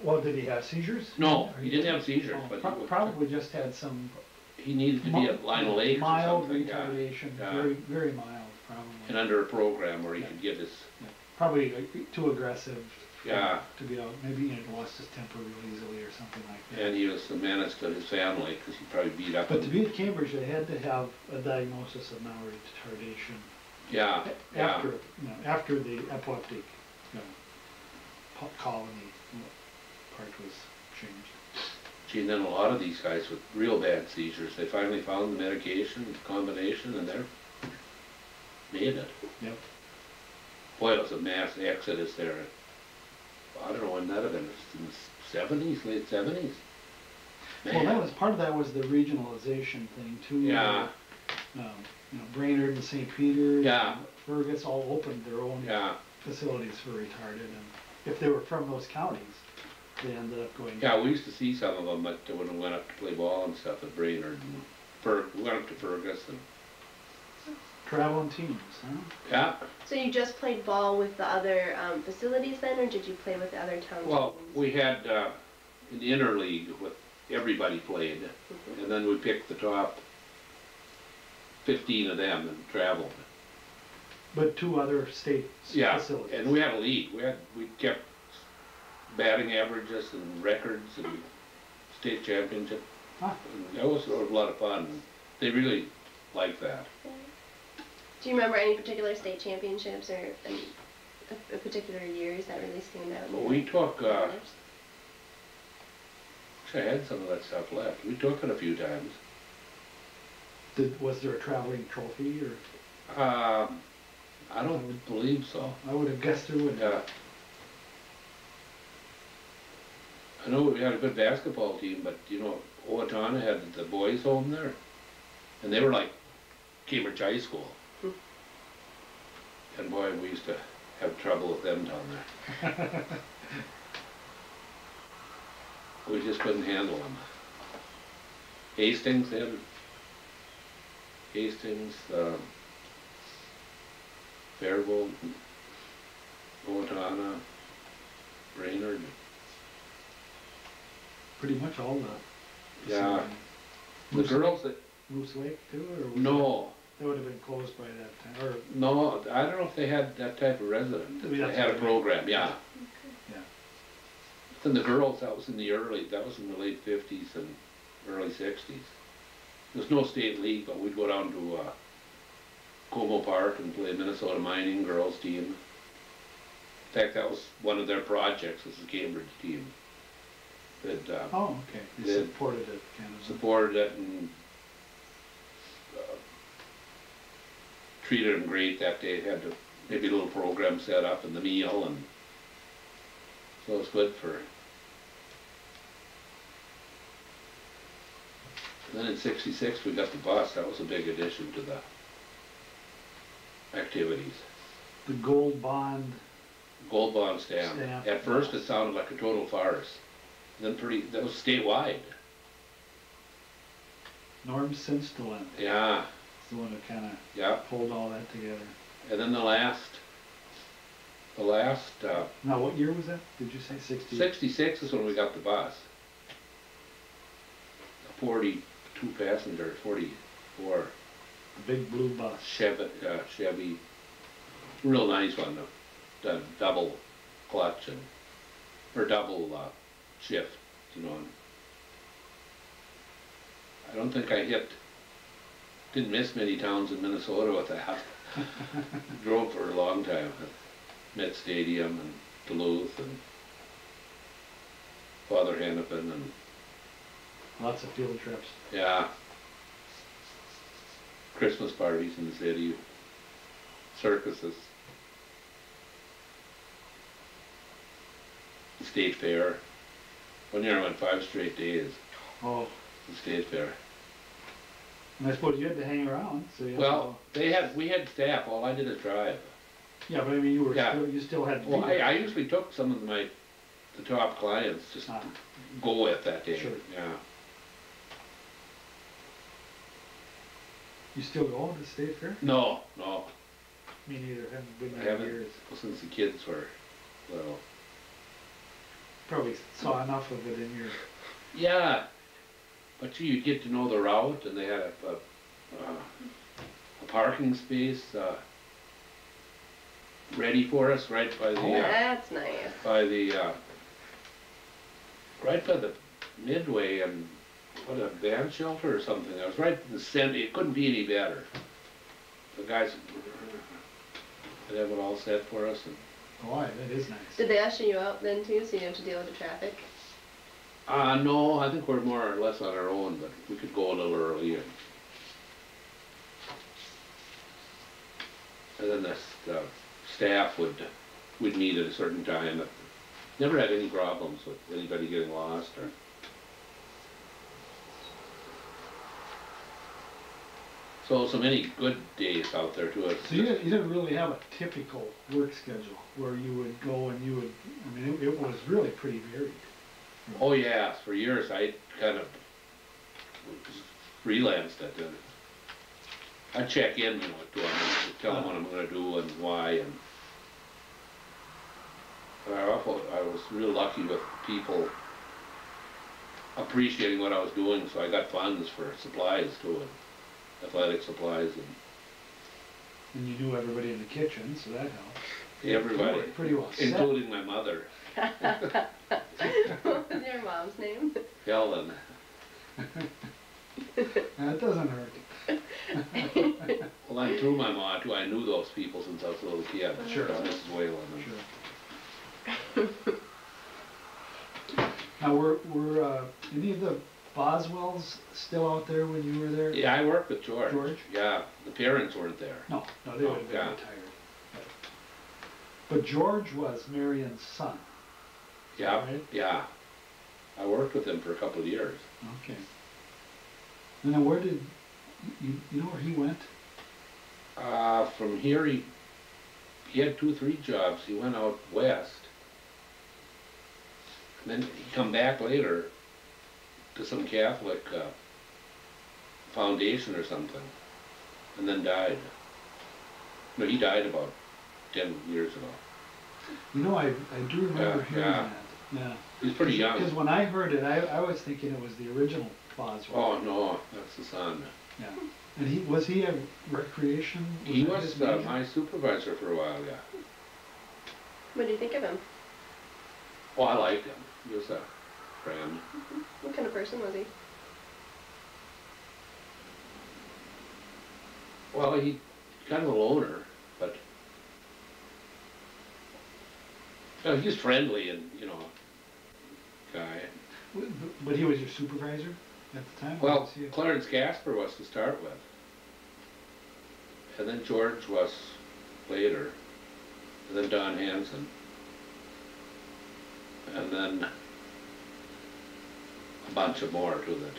Speaker 3: Well, did he have seizures?
Speaker 2: No, he didn't have seizures,
Speaker 3: Oh,
Speaker 2: but
Speaker 3: probably just had some
Speaker 2: he needed to be at Lionel Lakes or
Speaker 3: mild
Speaker 2: something. Yeah.
Speaker 3: retardation,
Speaker 2: Yeah.
Speaker 3: very, very mild, probably.
Speaker 2: And under a program where he
Speaker 3: Yeah.
Speaker 2: could get his,
Speaker 3: Yeah. Probably too aggressive.
Speaker 2: Yeah.
Speaker 3: To be out. Maybe he had lost his temper real easily or something like that.
Speaker 2: and he was a menace to his family because he probably beat up.
Speaker 3: But to be at Cambridge, they had to have a diagnosis of mild retardation
Speaker 2: Yeah, yeah.
Speaker 3: after the epileptic colony part was changed.
Speaker 2: Gee, and then a lot of these guys with real bad seizures, they finally found the medication combination and they're made it.
Speaker 3: Yep.
Speaker 2: Boy, it was a mass exodus there. I don't know when that had been, in the 70s, late 70s?
Speaker 3: Well, that was part of that was the regionalization thing too.
Speaker 2: Yeah.
Speaker 3: Brainerd and St. Peter.
Speaker 2: Yeah.
Speaker 3: Fergus all opened their own
Speaker 2: Yeah,
Speaker 3: facilities for retarded, and if they were from those counties, they ended up going.
Speaker 2: yeah, we used to see some of them when we went up to play ball and stuff at Brainerd. And we went up to Fergus and,
Speaker 3: Traveling teams, huh?
Speaker 2: yeah.
Speaker 1: So you just played ball with the other facilities then, or did you play with the other town
Speaker 2: Well,
Speaker 1: teams?
Speaker 2: we had, in the interleague, with everybody played, and then we picked the top 15 of them and traveled.
Speaker 3: But two other state
Speaker 2: Yeah,
Speaker 3: facilities.
Speaker 2: and we had a league. We kept batting averages and records and state championship.
Speaker 3: Huh.
Speaker 2: And that was a lot of fun. They really liked that.
Speaker 1: Do you remember any particular state championships or a particular years that really stand out?
Speaker 2: But we took, wish I had some of that stuff left. We took it a few times.
Speaker 3: Was there a traveling trophy, or?
Speaker 2: I don't believe so.
Speaker 3: I would have guessed there would.
Speaker 2: Yeah. I know we had a good basketball team, but you know, Owatonna had the boys home there, and they were like Cambridge High School. And boy, we used to have trouble with them down there. We just couldn't handle them. Hastings, they had Hastings, Faribault, Owatonna, Brainerd.
Speaker 3: Pretty much all the.
Speaker 2: Yeah. The
Speaker 3: Moose
Speaker 2: girls that,
Speaker 3: Moose Lake too, or? Was
Speaker 2: no,
Speaker 3: That would have been closed by that time, or?
Speaker 2: no, I don't know if they had that type of resident.
Speaker 3: Maybe
Speaker 2: They
Speaker 3: that's
Speaker 2: had a
Speaker 3: what I meant.
Speaker 2: program, yeah.
Speaker 3: Yeah.
Speaker 2: Then the girls, that was in the late 50s and early 60s. There's no state league, but we'd go down to Como Park and play Minnesota Mining girls team. In fact, that was one of their projects, was the Cambridge team. That,
Speaker 3: Oh, okay. They
Speaker 2: they
Speaker 3: supported it, kind of.
Speaker 2: supported it and treated them great that day. Had maybe a little program set up and the meal, and so it was good for. Then in '66 we got the bus. That was a big addition to the activities.
Speaker 3: The gold bond.
Speaker 2: Gold bond stamp. At first it sounded like a total farce. Then that was statewide.
Speaker 3: Norm Sinstelen.
Speaker 2: Yeah.
Speaker 3: The one who kind of
Speaker 2: Yeah.
Speaker 3: pulled all that together.
Speaker 2: And then the last,
Speaker 3: Now, what year was that? Did you say 60?
Speaker 2: 66 is when we got the bus. 42 passenger, 44.
Speaker 3: The big blue bus.
Speaker 2: Chevy, real nice one, the double clutch or double shift, you know. I don't think I didn't miss many towns in Minnesota with that. Drove for a long time. Met Stadium and Duluth and Father Hennepin and
Speaker 3: Lots of field trips.
Speaker 2: yeah. Christmas parties in the city, circuses, the state fair. One year I went 5 straight days.
Speaker 3: Oh.
Speaker 2: The state fair.
Speaker 3: And I suppose you had to hang around, so you
Speaker 2: Well, we had staff. All I did is drive.
Speaker 3: Yeah, but I mean,
Speaker 2: Yeah.
Speaker 3: you still had to
Speaker 2: Well,
Speaker 3: be there.
Speaker 2: I usually took some of the top clients just to go with that day.
Speaker 3: Sure.
Speaker 2: Yeah.
Speaker 3: You still go to the state fair?
Speaker 2: No.
Speaker 3: Me neither. Haven't been
Speaker 2: I
Speaker 3: there in
Speaker 2: haven't
Speaker 3: years.
Speaker 2: since the kids were little.
Speaker 3: Probably saw enough of it in your.
Speaker 2: Yeah, but you'd get to know the route, and they had a parking space ready for us right by the
Speaker 1: That's nice.
Speaker 2: right by the midway and what, a band shelter or something. That was right in the center. It couldn't be any better. The guys would have it all set for us. And
Speaker 3: Boy, that is nice.
Speaker 1: Did they usher you out then too, so you didn't have to deal with the traffic?
Speaker 2: no, I think we're more or less on our own, but we could go a little early. And then the staff would meet at a certain time. Never had any problems with anybody getting lost or. So many good days out there too.
Speaker 3: So you didn't really have a typical work schedule where you would go and you would, I mean, it was really pretty varied.
Speaker 2: Oh yeah, for years I kind of freelanced it. And I'd check in, you know, to them, tell them what I'm going to do and why. And I was real lucky with people appreciating what I was doing, so I got funds for supplies too, and athletic supplies
Speaker 3: And you knew everybody in the kitchen, so that helped.
Speaker 2: everybody,
Speaker 3: Pretty well set.
Speaker 2: including my mother,
Speaker 1: What was your mom's name?
Speaker 2: Helen.
Speaker 3: That doesn't hurt.
Speaker 2: Well, I'm through my mom too. I knew those people since I was a little kid.
Speaker 3: Sure.
Speaker 2: Mrs. Whalen.
Speaker 3: Sure. Now, were any of the Boswells still out there when you were there?
Speaker 2: Yeah, I worked with George.
Speaker 3: George?
Speaker 2: Yeah, the parents weren't there.
Speaker 3: No, they would have been
Speaker 2: yeah.
Speaker 3: retired. But George was Marion's son.
Speaker 2: Yeah,
Speaker 3: Right?
Speaker 2: yeah. I worked with him for a couple of years.
Speaker 3: Okay. And then where did, you know where he went?
Speaker 2: From here, he had 2-3 jobs. He went out west. And then he come back later to some Catholic foundation or something, and then died. No, he died about 10 years ago.
Speaker 3: You know, I do remember hearing
Speaker 2: yeah.
Speaker 3: that. Yeah.
Speaker 2: He's pretty young.
Speaker 3: Because when I heard it, I was thinking it was the original Boswell.
Speaker 2: Oh no, that's the son.
Speaker 3: Yeah. And was he a recreation?
Speaker 2: He
Speaker 3: that
Speaker 2: was
Speaker 3: his major?
Speaker 2: my supervisor for a while, yeah.
Speaker 1: What do you think of him?
Speaker 2: Oh, I liked him. He was a friend.
Speaker 1: What kind of person was he?
Speaker 2: Well, he kind of a loner, but he's friendly and, you know, guy.
Speaker 3: But he was your supervisor at the time? Or
Speaker 2: Well,
Speaker 3: was he a-
Speaker 2: Clarence Casper was to start with. And then George was later. And then Don Hanson. And then a bunch of more to it.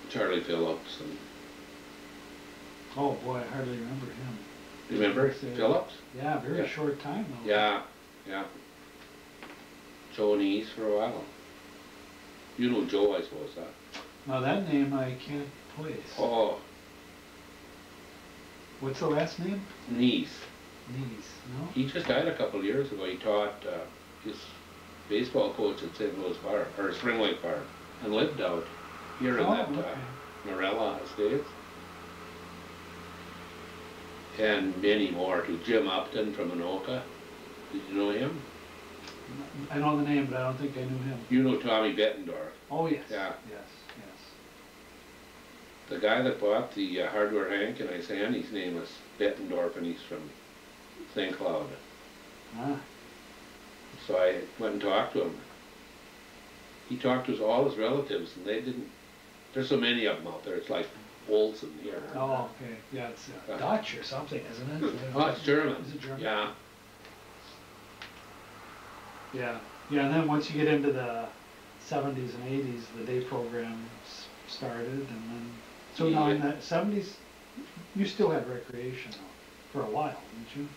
Speaker 2: Charlie Phillips and
Speaker 3: Oh boy, I hardly remember him.
Speaker 2: remember
Speaker 3: Yes,
Speaker 2: Phillips?
Speaker 3: Yeah, very
Speaker 2: Yeah.
Speaker 3: short time though.
Speaker 2: Yeah, yeah. Joe Neese for a while. You know Joe, I suppose, huh?
Speaker 3: Now that name I can't place.
Speaker 2: Oh,
Speaker 3: What's the last name?
Speaker 2: Neese.
Speaker 3: Nees, no?
Speaker 2: He just died a couple of years ago. He taught his baseball coach at St. Louis Park, or Spring Lake Park, and lived out here in
Speaker 3: Oh,
Speaker 2: that
Speaker 3: okay.
Speaker 2: Morella Estates. And many more too. Jim Upton from Anoka. Did you know him?
Speaker 3: I know the name, but I don't think I knew him.
Speaker 2: You know Tommy Bettendorf.
Speaker 3: Oh, yes.
Speaker 2: Yeah.
Speaker 3: Yes,
Speaker 2: The guy that bought the hardware Hank in Isan, his name is Bettendorf, and he's from St. Cloud.
Speaker 3: Ah,
Speaker 2: So I went and talked to him. He talked to all his relatives, and they didn't. There's so many of them out there. It's like Olsen here.
Speaker 3: oh, okay. Yeah, it's Dutch or something, isn't it?
Speaker 2: Oh, it's German.
Speaker 3: Is it German?
Speaker 2: Yeah.
Speaker 3: Yeah. Yeah, and then once you get into the 70s and 80s, the day programs started, and then, so now in the 70s, you still had recreation though, for a while, didn't you?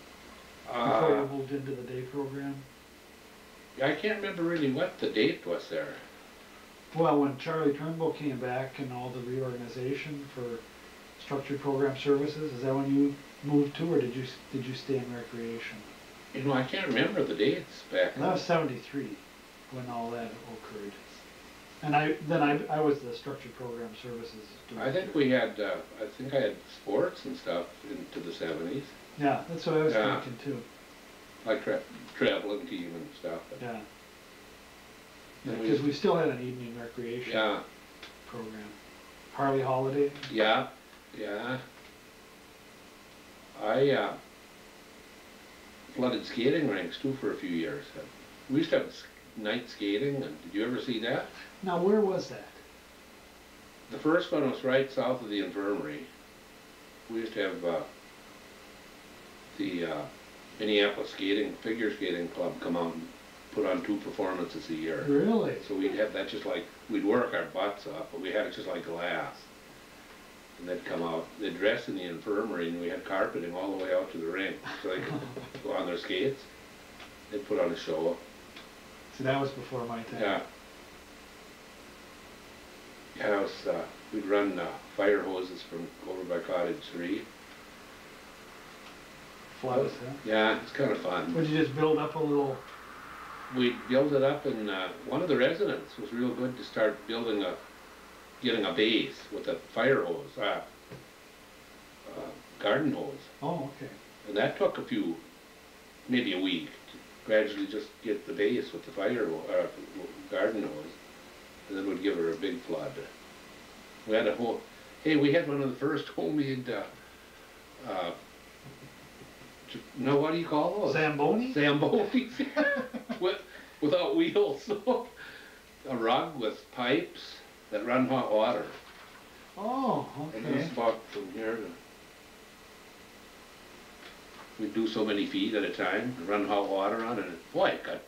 Speaker 3: Before you moved into the day program?
Speaker 2: I can't remember really what the date was there.
Speaker 3: Well, when Charlie Turnbull came back and all the reorganization for structured program services, is that when you moved to, or did you stay in recreation?
Speaker 2: You know, I can't remember the dates back
Speaker 3: And that was 73 when all that occurred. And I was the structured program services director.
Speaker 2: I think we had, I think I had sports and stuff into the 70s,
Speaker 3: Yeah, that's what I was
Speaker 2: Yeah.
Speaker 3: thinking too.
Speaker 2: like traveling team and stuff. But
Speaker 3: Yeah.
Speaker 2: then
Speaker 3: Because we still had an evening recreation
Speaker 2: yeah,
Speaker 3: program. Harley Holiday.
Speaker 2: yeah, yeah. I flooded skating rinks too for a few years. We used to have night skating, and did you ever see that?
Speaker 3: Now, where was that?
Speaker 2: The first one was right south of the infirmary. We used to have the Minneapolis figure skating club come out and put on 2 performances a year.
Speaker 3: Really?
Speaker 2: So we'd have that just like, we'd work our butts off, but we had it just like glass. And they'd come out, they'd dress in the infirmary, and we had carpeting all the way out to the rink, so they could go on their skates. They'd put on a show.
Speaker 3: See, that was before my time.
Speaker 2: Yeah. Yeah, it was, we'd run fire hoses from over by Cottage 3.
Speaker 3: Floods, huh?
Speaker 2: Yeah, it's kind of fun.
Speaker 3: Would you just build up a little?
Speaker 2: We built it up, and one of the residents was real good to start getting a base with a fire hose, garden hose.
Speaker 3: Oh, okay.
Speaker 2: And that took maybe a week, to gradually just get the base with the garden hose, and then we'd give her a big flood. We had we had one of the first homemade, what do you call those?
Speaker 3: Zamboni?
Speaker 2: Zambonis, without wheels, so a rug with pipes that run hot water.
Speaker 3: Oh,
Speaker 2: And
Speaker 3: okay.
Speaker 2: this about from here to, we'd do so many feet at a time, and run hot water on it, and boy, it got,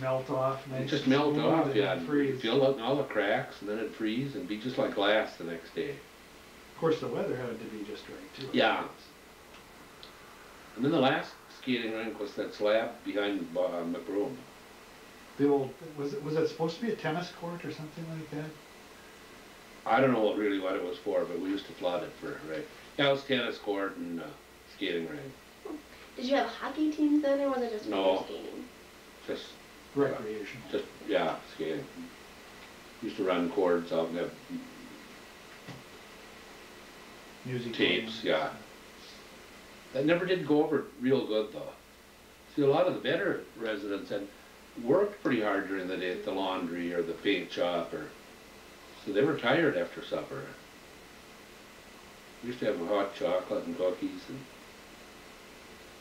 Speaker 3: Melt off, nice.
Speaker 2: it just
Speaker 3: and
Speaker 2: melt
Speaker 3: smooth
Speaker 2: off,
Speaker 3: and
Speaker 2: yeah, and
Speaker 3: freeze.
Speaker 2: fill out in all the cracks, and then it'd freeze and be just like glass the next day.
Speaker 3: Of course, the weather had to be just right too.
Speaker 2: Yeah. And then the last skating rink was that slab behind McBroom.
Speaker 3: The old, was it supposed to be a tennis court or something like that?
Speaker 2: I don't know what it was for, but we used to flood it right. Yeah, it was tennis court and skating rink.
Speaker 1: Did you have hockey teams then, or was it just
Speaker 2: No.
Speaker 1: skating?
Speaker 2: Just,
Speaker 3: Recreational.
Speaker 2: yeah, skating. Used to run cords out and have
Speaker 3: Music
Speaker 2: tapes,
Speaker 3: games.
Speaker 2: yeah. That never did go over real good though. See, a lot of the better residents had worked pretty hard during the day at the laundry or the paint shop or So they were tired after supper. We used to have hot chocolate and cookies and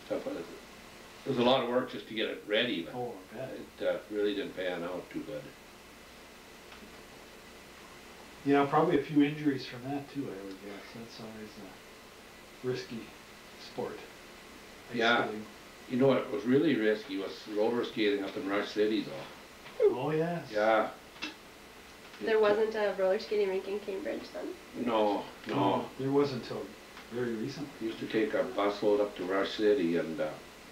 Speaker 2: stuff like that. It was a lot of work just to get it ready, but
Speaker 3: Oh, I bet.
Speaker 2: it really didn't pan out too good.
Speaker 3: Yeah, probably a few injuries from that too, I would guess. That's always a risky sport. Ice
Speaker 2: Yeah.
Speaker 3: skating.
Speaker 2: You know what was really risky was roller skating up in Rush City though.
Speaker 3: Oh, yes.
Speaker 2: Yeah.
Speaker 1: There wasn't a roller skating rink in Cambridge then?
Speaker 2: No.
Speaker 3: There wasn't until very recently.
Speaker 2: We used to take our busload up to Rush City and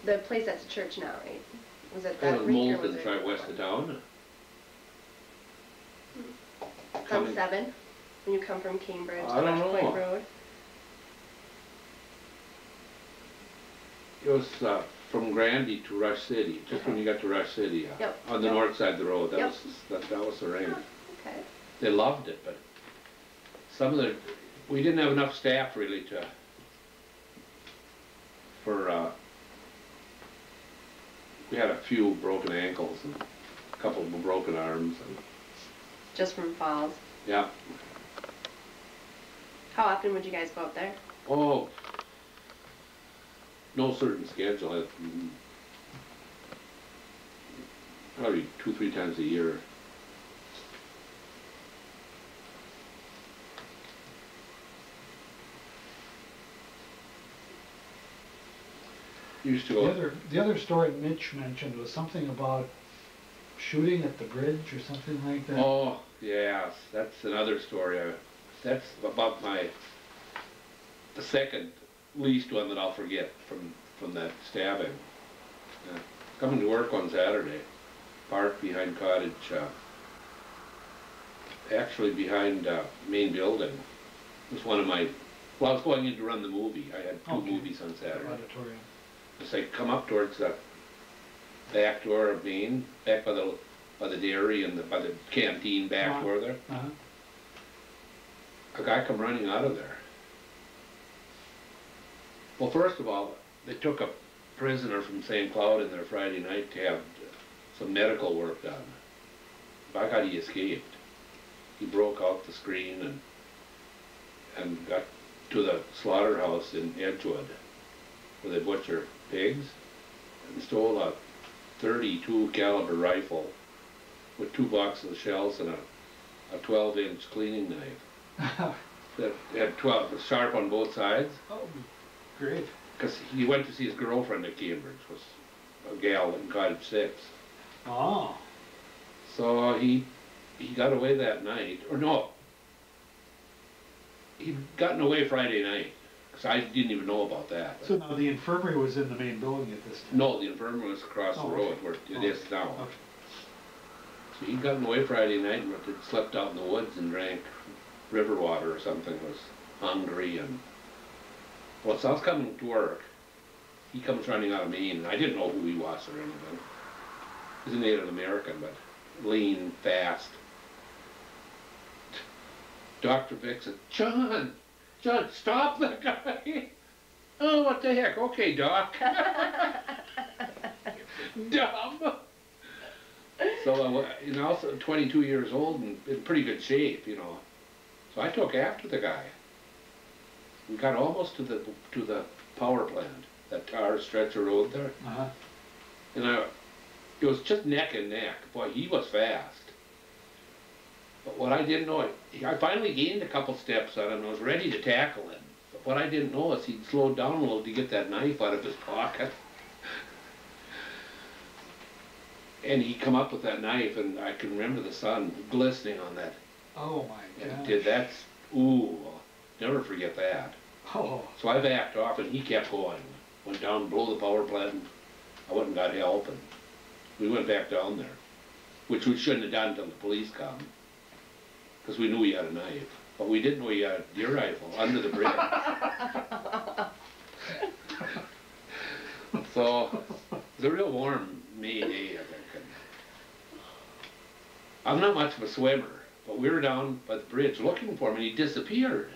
Speaker 1: The place that's a church now, right? Was it
Speaker 2: kind
Speaker 1: that
Speaker 2: of
Speaker 1: rink or was
Speaker 2: Moulton,
Speaker 1: it?
Speaker 2: right west of town.
Speaker 1: It's on 7, when you come from Cambridge,
Speaker 2: I
Speaker 1: the
Speaker 2: don't
Speaker 1: Rush Point
Speaker 2: know.
Speaker 1: Road.
Speaker 2: It was from Grandy to Rush City, just when you got to Rush City,
Speaker 1: Yep.
Speaker 2: on the
Speaker 1: Yep.
Speaker 2: north side of the road. That
Speaker 1: Yep.
Speaker 2: was the rink.
Speaker 1: Okay.
Speaker 2: They loved it, but some of the we didn't have enough staff really for we had a few broken ankles and a couple of broken arms and
Speaker 1: Just from falls.
Speaker 2: yeah.
Speaker 1: How often would you guys go up there?
Speaker 2: Oh, no certain schedule. Probably 2-3 times a year. Used to go.
Speaker 3: The other story Mitch mentioned was something about shooting at the bridge or something like that.
Speaker 2: Oh, yes, that's another story. That's about the second least one that I'll forget from that stabbing. Coming to work on Saturday, parked behind Cottage, actually behind main building. It was one of my, well, I was going in to run the movie. I had two movies on Saturday.
Speaker 3: Auditorium.
Speaker 2: It's like come up towards the back door of Main, back by the dairy and by the canteen back door there. A guy come running out of there. Well, first of all, they took a prisoner from St. Cloud in there Friday night to have some medical work done. By God, he escaped. He broke out the screen and got to the slaughterhouse in Edgewood, where they butcher pigs, and stole a .32 caliber rifle with 2 boxes of shells and a 12-inch cleaning knife that had 12 was sharp on both sides.
Speaker 3: Oh, great.
Speaker 2: Because he went to see his girlfriend at Cambridge, was a gal in Cottage 6.
Speaker 3: Oh.
Speaker 2: So he got away that night, or no, he'd gotten away Friday night. I didn't even know about that.
Speaker 3: So now the infirmary was in the main building at this time?
Speaker 2: No, the infirmary was across the road where it is now.
Speaker 3: Okay.
Speaker 2: So he'd gotten away Friday night and had slept out in the woods and drank river water or something, was hungry and... Well, so I was coming to work. He comes running out of Maine, and I didn't know who he was or anything. He's a Native American, but lean, fast. Dr. Vic said, John, stop that guy. Oh, what the heck? Okay, Doc. Dumb. So, you know, 22 years old and in pretty good shape, you know. So I took after the guy. We got almost to the power plant, that tar stretcher road there. And it was just neck and neck. Boy, he was fast. But what I didn't know, I finally gained a couple steps on him and I was ready to tackle him. But what I didn't know is he'd slowed down a little to get that knife out of his pocket. And he come up with that knife, and I can remember the sun glistening on that.
Speaker 3: Oh my God.
Speaker 2: And that's, ooh, never forget that.
Speaker 3: Oh.
Speaker 2: So I backed off and he kept going. Went down below the power plant and I went and got help and we went back down there. Which we shouldn't have done until the police come. Because we knew he had a knife. But we didn't know he had a deer rifle under the bridge. So, it was a real warm May day, I think. I'm not much of a swimmer, but we were down by the bridge looking for him and he disappeared.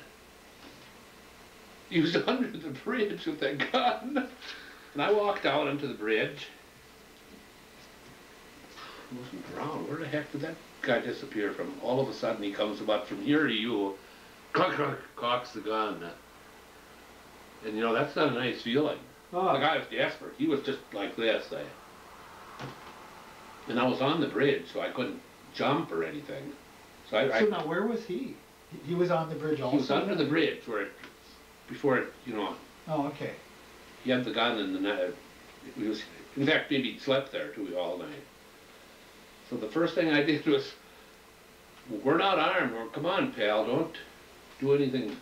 Speaker 2: He was under the bridge with that gun. And I walked out onto the bridge. He wasn't around. Where the heck did that guy disappear from, all of a sudden he comes about from here to you, clunk, clunk, cocks the gun. And you know, that's not a nice feeling.
Speaker 3: Oh.
Speaker 2: The guy was desperate. He was just like this. And I was on the bridge, so I couldn't jump or anything. So
Speaker 3: So now where was he? He was on the bridge also?
Speaker 2: He was under the bridge before it, you know.
Speaker 3: Oh, okay.
Speaker 2: He had the gun in the night. In fact, maybe he'd slept there too all night. So the first thing I did was, we're not armed. Well, come on, pal, don't do anything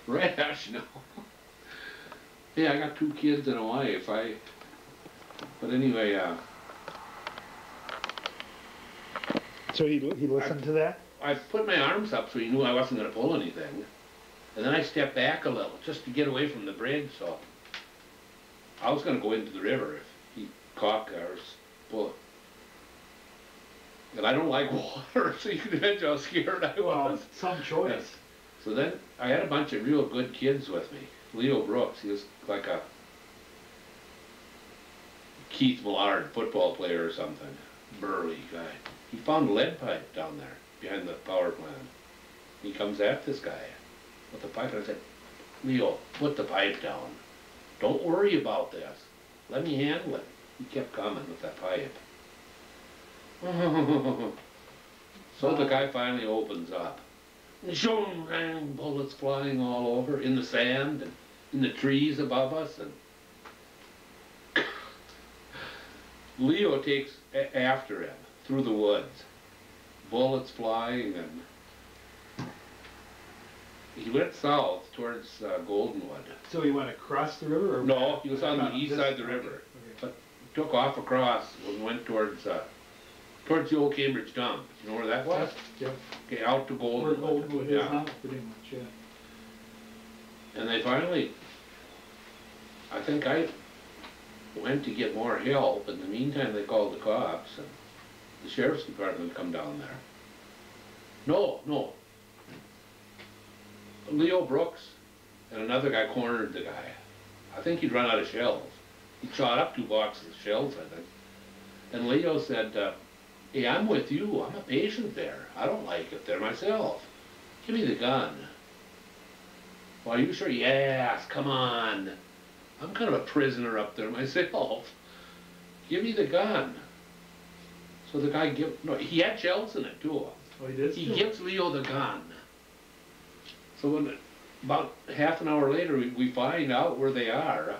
Speaker 2: rash, you know. Yeah, I got 2 kids and a wife. But anyway,
Speaker 3: So he listened to that?
Speaker 2: I put my arms up so he knew I wasn't going to pull anything. And then I stepped back a little just to get away from the bridge, so I was going to go into the river if he cocked or pull it. And I don't like water, so you can imagine how scared I was.
Speaker 3: Well, some choice.
Speaker 2: Yeah. So then I had a bunch of real good kids with me. Leo Brooks, he was like a Keith Millard football player or something. Burly guy. He found a lead pipe down there behind the power plant. He comes at this guy with the pipe, and I said, Leo, put the pipe down. Don't worry about this. Let me handle it. He kept coming with that pipe. So the guy finally opens up. Shoom, bang, bullets flying all over, in the sand and in the trees above us. And Leo takes after him through the woods. Bullets flying, and he went south towards Goldenwood.
Speaker 3: So he went across the river? Or
Speaker 2: No, he was on the east side of the river.
Speaker 3: Okay.
Speaker 2: But took off across and went towards the old Cambridge dump. You know where that was?
Speaker 3: Yeah.
Speaker 2: Okay, out to Goldenwood.
Speaker 3: Where Goldenwood is
Speaker 2: Yeah.
Speaker 3: now, pretty much, yeah.
Speaker 2: And they finally, I think I went to get more help. In the meantime, they called the cops, and the sheriff's department come down there. No. Leo Brooks and another guy cornered the guy. I think he'd run out of shells. He shot up 2 boxes of shells, I think. And Leo said, hey, I'm with you. I'm a patient there. I don't like it there myself. Give me the gun. Well, are you sure? Yes, come on. I'm kind of a prisoner up there myself. Give me the gun. So the guy he had shells in it too.
Speaker 3: Oh, he did?
Speaker 2: He gives Leo the gun. So when, about half an hour later, we find out where they are.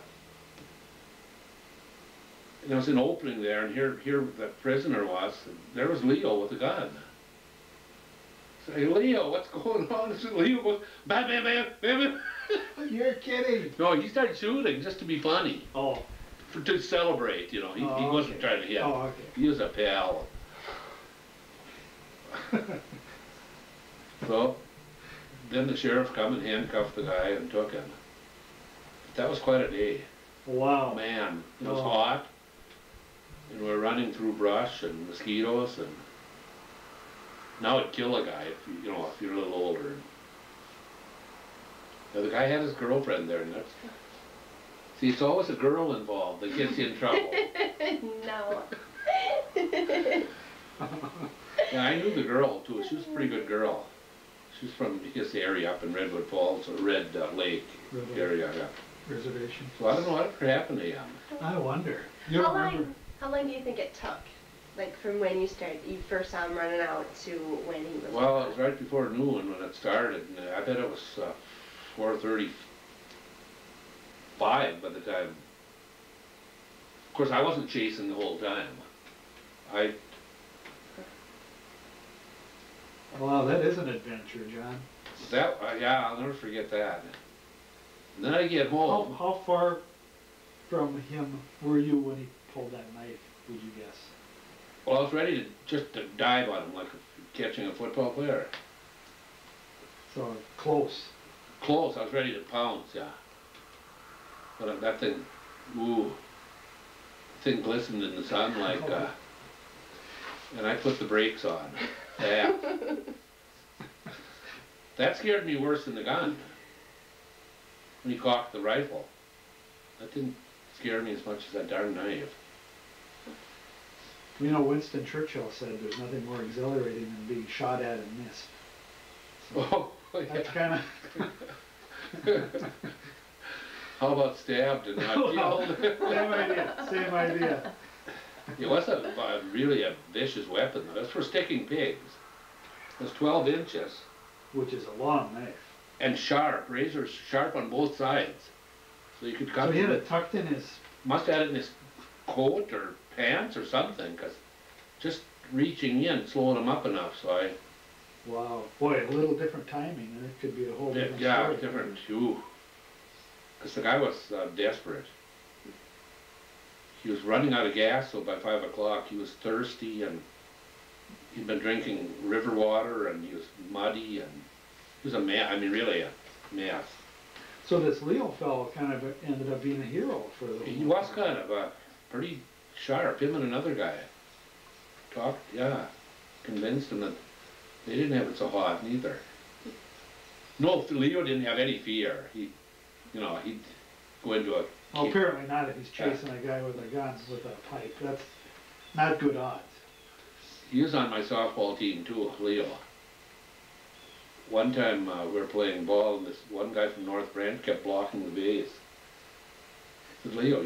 Speaker 2: And there was an opening there, and here the prisoner was. And there was Leo with the gun. Say, Leo, what's going on? And so Leo goes, bam, bam, bam, bam, bam.
Speaker 3: You're kidding.
Speaker 2: No, he started shooting just to be funny.
Speaker 3: Oh.
Speaker 2: To celebrate, you know. He wasn't trying to hit.
Speaker 3: Oh, okay.
Speaker 2: He was a pal. So, then the sheriff come and handcuffed the guy and took him. That was quite a day.
Speaker 3: Wow.
Speaker 2: Man, it was hot. And we were running through brush and mosquitoes, and now it'd kill a guy if you're a little older. Now the guy had his girlfriend there, and that's, see, it's always a girl involved that gets you in trouble.
Speaker 1: No.
Speaker 2: Yeah, I knew the girl too. She was a pretty good girl. She was from this area up in Redwood Falls, or Red Lake area. Yeah.
Speaker 3: Reservation.
Speaker 2: So I don't know whatever happened to him.
Speaker 3: I wonder.
Speaker 1: How long do you think it took? Like from when you first saw him running out to when he was...
Speaker 2: Well, it was right before noon when it started, and I bet it was 4:35 by the time. Of course, I wasn't chasing the whole time.
Speaker 3: Wow, that is an adventure, John.
Speaker 2: Yeah, I'll never forget that. And then I get home.
Speaker 3: How far from him were you when he pulled that knife, would you guess?
Speaker 2: Well, I was ready to dive on him like catching a football player.
Speaker 3: So close.
Speaker 2: Close. I was ready to pounce. Yeah. But that thing, ooh, the thing glistened in the sun like, and I put the brakes on. Yeah. That scared me worse than the gun. When he cocked the rifle. That didn't scare me as much as that darn knife.
Speaker 3: You know, Winston Churchill said there's nothing more exhilarating than being shot at and missed. So
Speaker 2: Oh, yeah.
Speaker 3: that's kind of...
Speaker 2: How about stabbed and not killed?
Speaker 3: Same idea, same idea.
Speaker 2: It was really a vicious weapon. That's for sticking pigs. It was 12 inches.
Speaker 3: Which is a long knife.
Speaker 2: And sharp, razor sharp on both sides. So you could cut
Speaker 3: So he had
Speaker 2: it.
Speaker 3: it tucked in his...
Speaker 2: Must have had it in his coat or pants or something, because just reaching in, slowing him up enough, so I...
Speaker 3: Wow, boy, a little different timing, and it could be a whole different
Speaker 2: Yeah,
Speaker 3: story.
Speaker 2: different too. Because the guy was desperate. He was running out of gas, so by 5 o'clock he was thirsty, and he'd been drinking river water, and he was muddy, and he was a mess. I mean, really a mess.
Speaker 3: So this Leo fellow kind of ended up being a hero for the...
Speaker 2: He was kind of pretty sharp, him and another guy. Convinced him that they didn't have it so hot neither. No, Leo didn't have any fear. He'd go into a...
Speaker 3: Well, apparently not if he's chasing a guy with a gun with a pipe. That's not good odds.
Speaker 2: He was on my softball team too, Leo. One time we were playing ball, and this one guy from North Branch kept blocking the base. I said, Leo,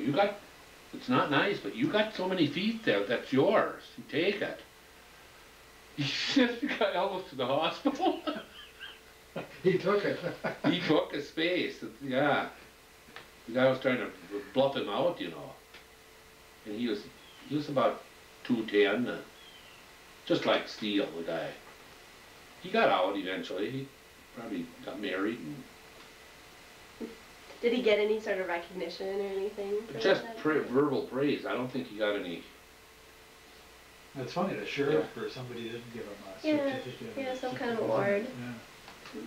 Speaker 2: it's not nice, but you got so many feet there, that's yours. You take it. He sent the guy almost to the hospital.
Speaker 3: He took it.
Speaker 2: He took his space, yeah. The guy was trying to bluff him out, And he was about 210, just like Steele, the guy. He got out eventually. He probably got married. And
Speaker 1: Did he get any sort of recognition or anything?
Speaker 2: just verbal praise. I don't think he got any.
Speaker 3: It's funny, the sheriff or somebody didn't give him a certificate.
Speaker 1: Yeah, some kind of award.
Speaker 3: Yeah.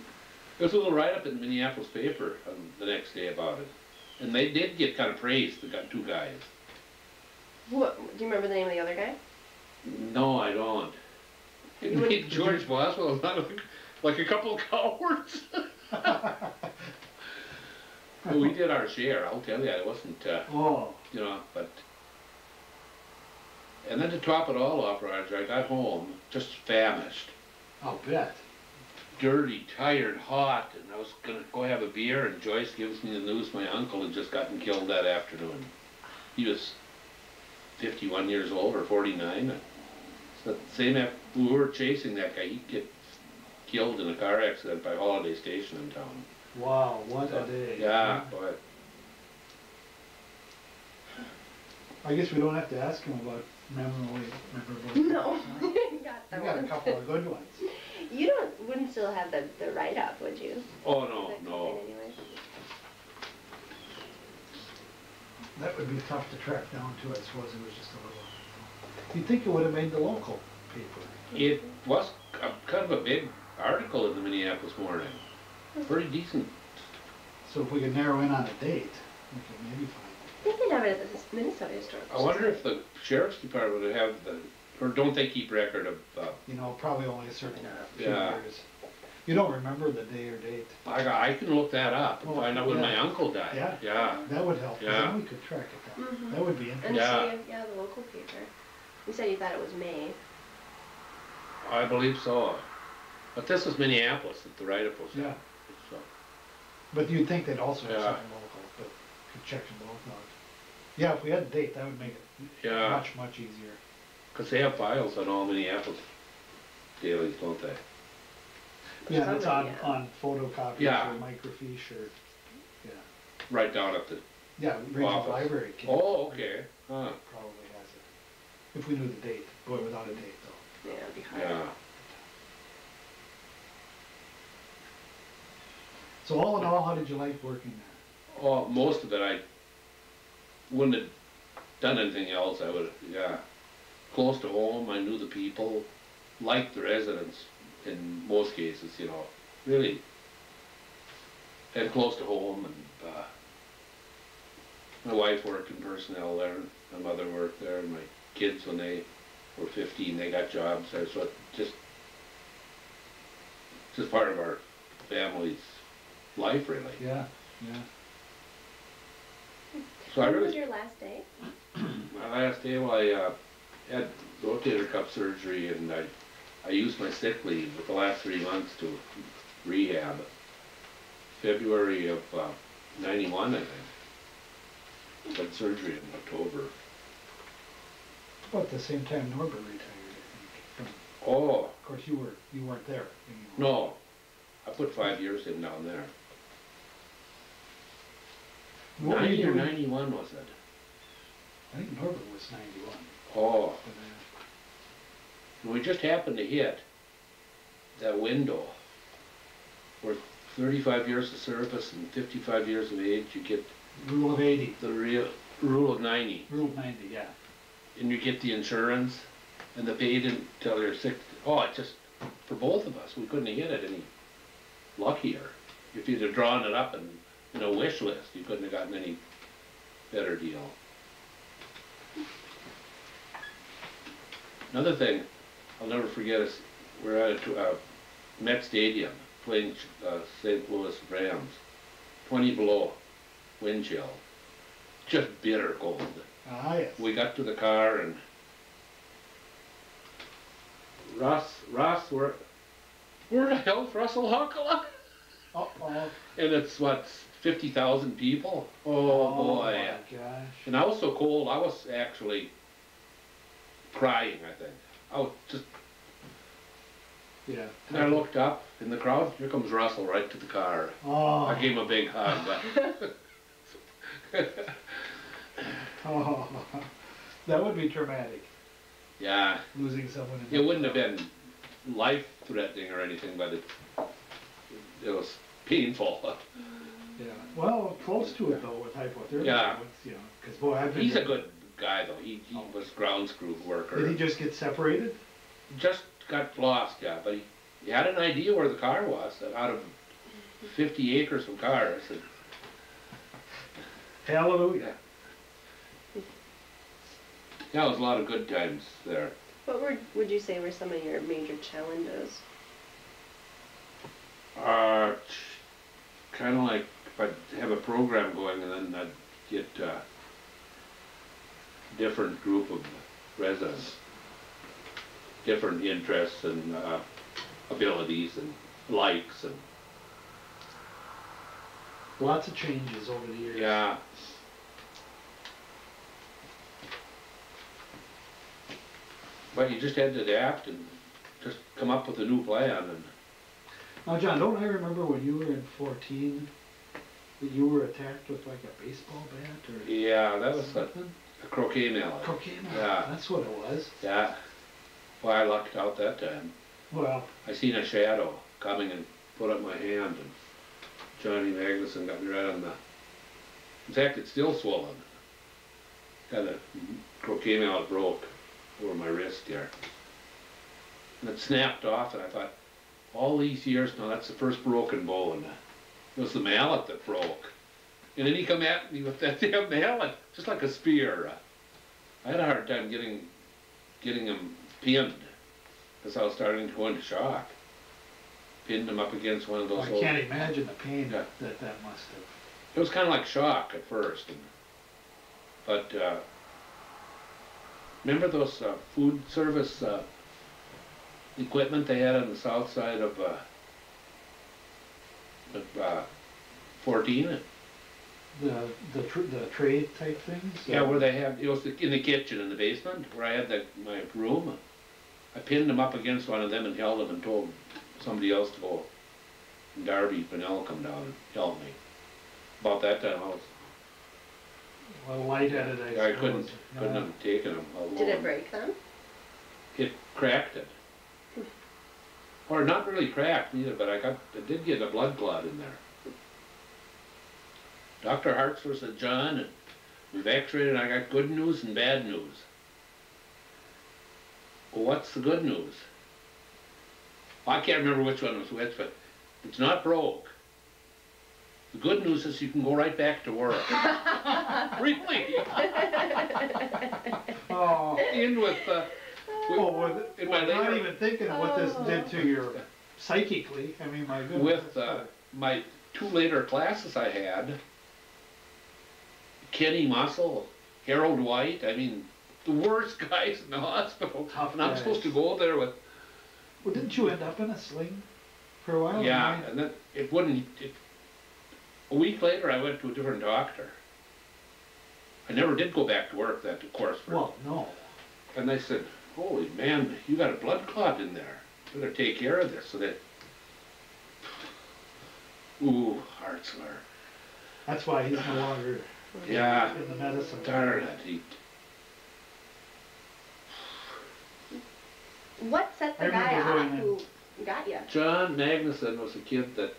Speaker 2: There was a little write-up in the Minneapolis paper the next day about it. And they did get kind of praised, the two guys.
Speaker 1: What, do you remember the name of the other guy?
Speaker 2: No, I don't. It made George Boswell look like a couple of cowards. Well, we did our share, I'll tell you. It wasn't, but... And then to top it all off, Roger, I got home just famished.
Speaker 3: I'll bet.
Speaker 2: Dirty, tired, hot, and I was going to go have a beer, and Joyce gives me the news my uncle had just gotten killed that afternoon. He was 51 years old, or 49. So same after we were chasing that guy, he'd get killed in a car accident by Holiday Station in town.
Speaker 3: Wow, what a day.
Speaker 2: Yeah, but...
Speaker 3: I guess we don't have to ask him about memorable.
Speaker 1: No.
Speaker 3: You got a couple of good ones.
Speaker 1: You wouldn't still have the write-up, would you?
Speaker 2: Oh, no.
Speaker 3: That would be tough to track down too, I suppose it was just a little... You'd think it would have made the local paper.
Speaker 2: It was kind of a big article in the Minneapolis Morning. Pretty decent.
Speaker 3: So if we could narrow in on a date, we could maybe find
Speaker 1: I think they'd have it at the Minnesota Historical
Speaker 2: I wonder if the Sheriff's Department would have or don't they keep record of...
Speaker 3: probably only a certain few
Speaker 2: Yeah.
Speaker 3: years. You don't remember the day or date?
Speaker 2: I can look that up and
Speaker 3: Oh,
Speaker 2: find out when
Speaker 3: yeah.
Speaker 2: my uncle died.
Speaker 3: Yeah. That would help, 'cause
Speaker 2: Yeah.
Speaker 3: then we could track it down.
Speaker 1: Mhm.
Speaker 3: That would be
Speaker 1: And
Speaker 3: interesting.
Speaker 2: Yeah.
Speaker 1: the local paper. You said you thought it was May.
Speaker 2: I believe so. But this was Minneapolis that the write-up was.
Speaker 3: Yeah.
Speaker 2: So,
Speaker 3: But you'd think they'd also have
Speaker 2: Yeah.
Speaker 3: something local, but could check them both out. Yeah, if we had a date, that would make it
Speaker 2: Yeah.
Speaker 3: much, much easier.
Speaker 2: because they have files on all Minneapolis dailies, don't they?
Speaker 3: Yeah, that's on,
Speaker 1: Yeah.
Speaker 3: on photocopies
Speaker 2: Yeah.
Speaker 3: or microfiche or, yeah.
Speaker 2: Right down at the...
Speaker 3: Yeah, Regional
Speaker 2: Office.
Speaker 3: Library can
Speaker 2: Oh, okay. Huh.
Speaker 3: probably has it. If we knew the date, boy, without a date though.
Speaker 1: Yeah, it'd be hard.
Speaker 2: Yeah.
Speaker 3: So all in all, how did you like working there?
Speaker 2: Oh, most of it I wouldn't have done anything else. I would, close to home. I knew the people, liked the residents in most cases, really. And close to home, and my wife worked in personnel there, and my mother worked there, and my kids, when they were 15, they got jobs there. So it just part of our family's life, really.
Speaker 3: Yeah, yeah.
Speaker 2: So I
Speaker 1: When
Speaker 2: really...
Speaker 1: was your last day?
Speaker 2: My last day, well, I had rotator cuff surgery, and I used my sick leave with the last 3 months to rehab. February of 91, I think. Had surgery in October.
Speaker 3: About the same time Norbert retired, I think.
Speaker 2: Oh,
Speaker 3: Of course, you weren't there anymore.
Speaker 2: no. I put 5 years in down there.
Speaker 3: What were you
Speaker 2: 90 or
Speaker 3: doing?
Speaker 2: 91 was it?
Speaker 3: I think Norbert was 91.
Speaker 2: Oh,
Speaker 3: But,
Speaker 2: we just happened to hit that window where 35 years of service and 55 years of age, you get
Speaker 3: Rule of 80.
Speaker 2: the real rule of 90.
Speaker 3: Rule of 90, yeah.
Speaker 2: And you get the insurance, and the paid until you're 60. Oh, it just, for both of us, we couldn't have hit it any luckier. If you'd have drawn it up in a wish list, you couldn't have gotten any better deal. Another thing I'll never forget is we're at a Met Stadium playing St. Louis Rams. 20 below, wind chill. Just bitter cold.
Speaker 3: Ah, yes.
Speaker 2: We got to the car and Ross, where the hell's Russell Huckala?
Speaker 3: Uh-oh.
Speaker 2: And it's what, 50,000 people? Oh boy.
Speaker 3: My gosh.
Speaker 2: And I was so cold, I was actually crying, I think. I was just,
Speaker 3: Yeah.
Speaker 2: and I looked up in the crowd, here comes Russell right to the car.
Speaker 3: Oh.
Speaker 2: I gave him a big hug.
Speaker 3: Oh. That would be traumatic,
Speaker 2: Yeah,
Speaker 3: losing someone in
Speaker 2: it
Speaker 3: that
Speaker 2: wouldn't have
Speaker 3: crowd.
Speaker 2: been life-threatening or anything, but it was painful.
Speaker 3: Yeah. Well, close to it though with hypothermia.
Speaker 2: Yeah.
Speaker 3: You know, because boy, I've been.
Speaker 2: He's a good guy though. He was ground screw worker.
Speaker 3: Did he just get separated?
Speaker 2: Just got lost, yeah, but he had an idea where the car was. Out of 50 acres of cars. And,
Speaker 3: Hallelujah.
Speaker 2: yeah, it was a lot of good times there.
Speaker 1: What would you say were some of your major challenges?
Speaker 2: Kind of like if I'd have a program going and then I'd get a different group of residents, different interests and abilities and likes and
Speaker 3: Lots of changes over the years.
Speaker 2: yeah. But you just had to adapt and just come up with a new plan. And
Speaker 3: Now, John, don't I remember when you were in 14 that you were attacked with like a baseball bat or
Speaker 2: yeah, that was
Speaker 3: something?
Speaker 2: a croquet mallet.
Speaker 3: Croquet mallet.
Speaker 2: Yeah.
Speaker 3: That's what it was.
Speaker 2: Yeah. Well, I lucked out that time.
Speaker 3: Well,
Speaker 2: I seen a shadow coming and put up my hand, and Johnny Magnuson got me right on the. In fact, it's still swollen. Got a croquet mallet broke over my wrist here, and it snapped off. And I thought, all these years now, that's the first broken bone. It was the mallet that broke, and then he come at me with that damn mallet, just like a spear. I had a hard time getting him pinned, because I was starting to go into shock. Pinned him up against one of those.
Speaker 3: I can't imagine the pain
Speaker 2: Yeah.
Speaker 3: that must have.
Speaker 2: It was kind of like shock at first, but remember those food service equipment they had on the south side of 14?
Speaker 3: The trade type things?
Speaker 2: Yeah, where they had, it was in the kitchen in the basement where I had my room. I pinned them up against one of them and held them and told somebody else to go. And Darby Pinnell come down and help me. About that time I was,
Speaker 3: Well, lightheaded, I
Speaker 2: I
Speaker 3: suppose.
Speaker 2: couldn't have taken them alone.
Speaker 1: Did it break them?
Speaker 2: It cracked it. Or not really cracked neither, but I did get a blood clot in there. Dr. Hartzler said, John, we've x-rayed and I got good news and bad news. Well, what's the good news? I can't remember which one was which, but it's not broke. The good news is you can go right back to work. Really?
Speaker 3: Oh,
Speaker 2: In with, in my
Speaker 3: not
Speaker 2: later,
Speaker 3: even thinking of what this did to your psychically. I mean, my goodness.
Speaker 2: with
Speaker 3: that's
Speaker 2: my 2 later classes I had, Kenny Muscle, Harold White, I mean, the worst guys in the hospital.
Speaker 3: Tough
Speaker 2: And I'm
Speaker 3: guys.
Speaker 2: supposed to go there with,
Speaker 3: Well, didn't you end up in a sling for a while?
Speaker 2: yeah, and then a week later I went to a different doctor. I never did go back to work that course.
Speaker 3: Well, no.
Speaker 2: And they said, holy man, you got a blood clot in there. Better take care of this. So they, ooh, heart sore.
Speaker 3: That's why he's no longer
Speaker 2: Yeah,
Speaker 3: in the medicine.
Speaker 2: darn it.
Speaker 1: What set the
Speaker 3: I
Speaker 1: guy
Speaker 3: remember
Speaker 1: off
Speaker 3: going
Speaker 1: who got you?
Speaker 2: John Magnuson was a kid that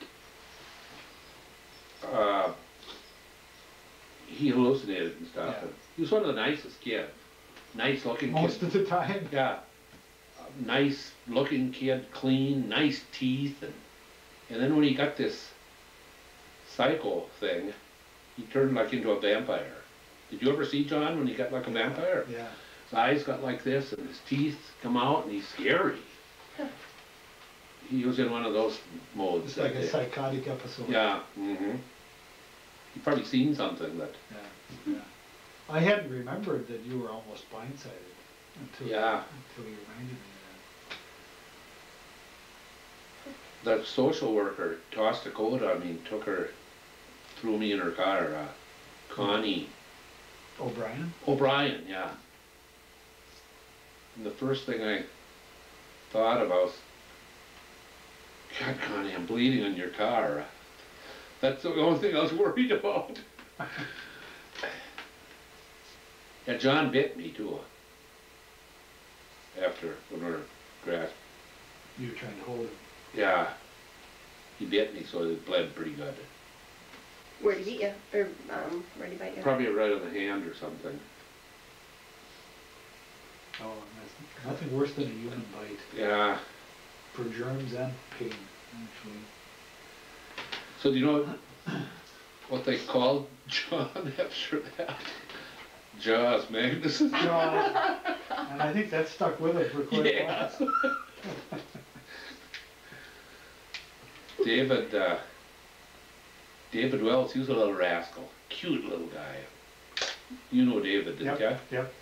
Speaker 2: he hallucinated and stuff.
Speaker 3: Yeah.
Speaker 2: And he was one of the nicest kids. Nice looking kid.
Speaker 3: Most of the time.
Speaker 2: Yeah. Nice looking kid, clean, nice teeth. And then when he got this psycho thing, he turned like into a vampire. Did you ever see John when he got like a vampire?
Speaker 3: Yeah.
Speaker 2: His eyes got like this and his teeth come out and he's scary. He was in one of those modes.
Speaker 3: It's like
Speaker 2: that
Speaker 3: a
Speaker 2: day.
Speaker 3: psychotic episode.
Speaker 2: Yeah, You've probably seen something that,
Speaker 3: Yeah. I hadn't remembered that you were almost blindsided until you reminded me of
Speaker 2: that social worker tossed a coat on me and took her, threw me in her car, Connie
Speaker 3: that. O'Brien?
Speaker 2: O'Brien, yeah. And the first thing I thought about was, God, Connie, I'm bleeding on your car. That's the only thing I was worried about. Yeah, John bit me too. After, when we were grass.
Speaker 3: You were trying to hold him.
Speaker 2: Yeah. He bit me, so it bled pretty good.
Speaker 1: Where'd he beat you? Or, where'd he bite you?
Speaker 2: Probably right on the hand or something.
Speaker 3: Oh, and that's nothing worse than a human bite.
Speaker 2: Yeah.
Speaker 3: For germs and pain, actually.
Speaker 2: So do you know what they called John after that? Jaws Magnuson.
Speaker 3: Jaws. And I think that stuck with it for quite a
Speaker 2: Yeah.
Speaker 3: while.
Speaker 2: David Wells, he was a little rascal. Cute little guy. You know David, didn't you?
Speaker 3: Yep.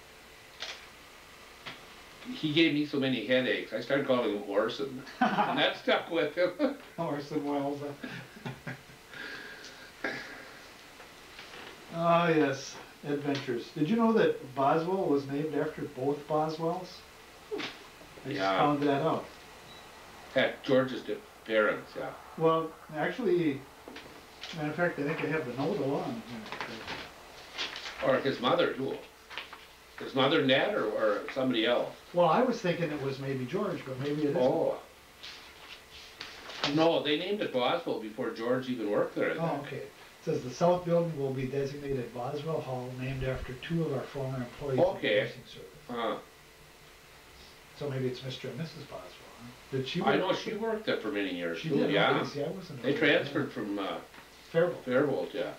Speaker 2: He gave me so many headaches, I started calling him Orson. And that stuck with him.
Speaker 3: Orson Welles. Ah, yes. Adventures. Did you know that Boswell was named after both Boswells? I just
Speaker 2: Yeah.
Speaker 3: found that out.
Speaker 2: At George's parents, yeah.
Speaker 3: Well, actually, matter of fact, I think I have the note along here.
Speaker 2: Or his mother too. His mother and dad or somebody else?
Speaker 3: Well, I was thinking it was maybe George, but maybe it isn't.
Speaker 2: Oh. No, they named it Boswell before George even worked there. I
Speaker 3: Oh,
Speaker 2: think.
Speaker 3: okay. It says the South Building will be designated Boswell Hall, named after two of our former employees in
Speaker 2: Okay.
Speaker 3: the nursing service. So maybe it's Mr. and Mrs. Boswell, huh? Did she
Speaker 2: I
Speaker 3: work?
Speaker 2: know she worked there for many years
Speaker 3: She
Speaker 2: too,
Speaker 3: did,
Speaker 2: yeah.
Speaker 3: okay, see, I wasn't
Speaker 2: They
Speaker 3: aware of that.
Speaker 2: transferred from
Speaker 3: Faribault.
Speaker 2: Faribault, yeah.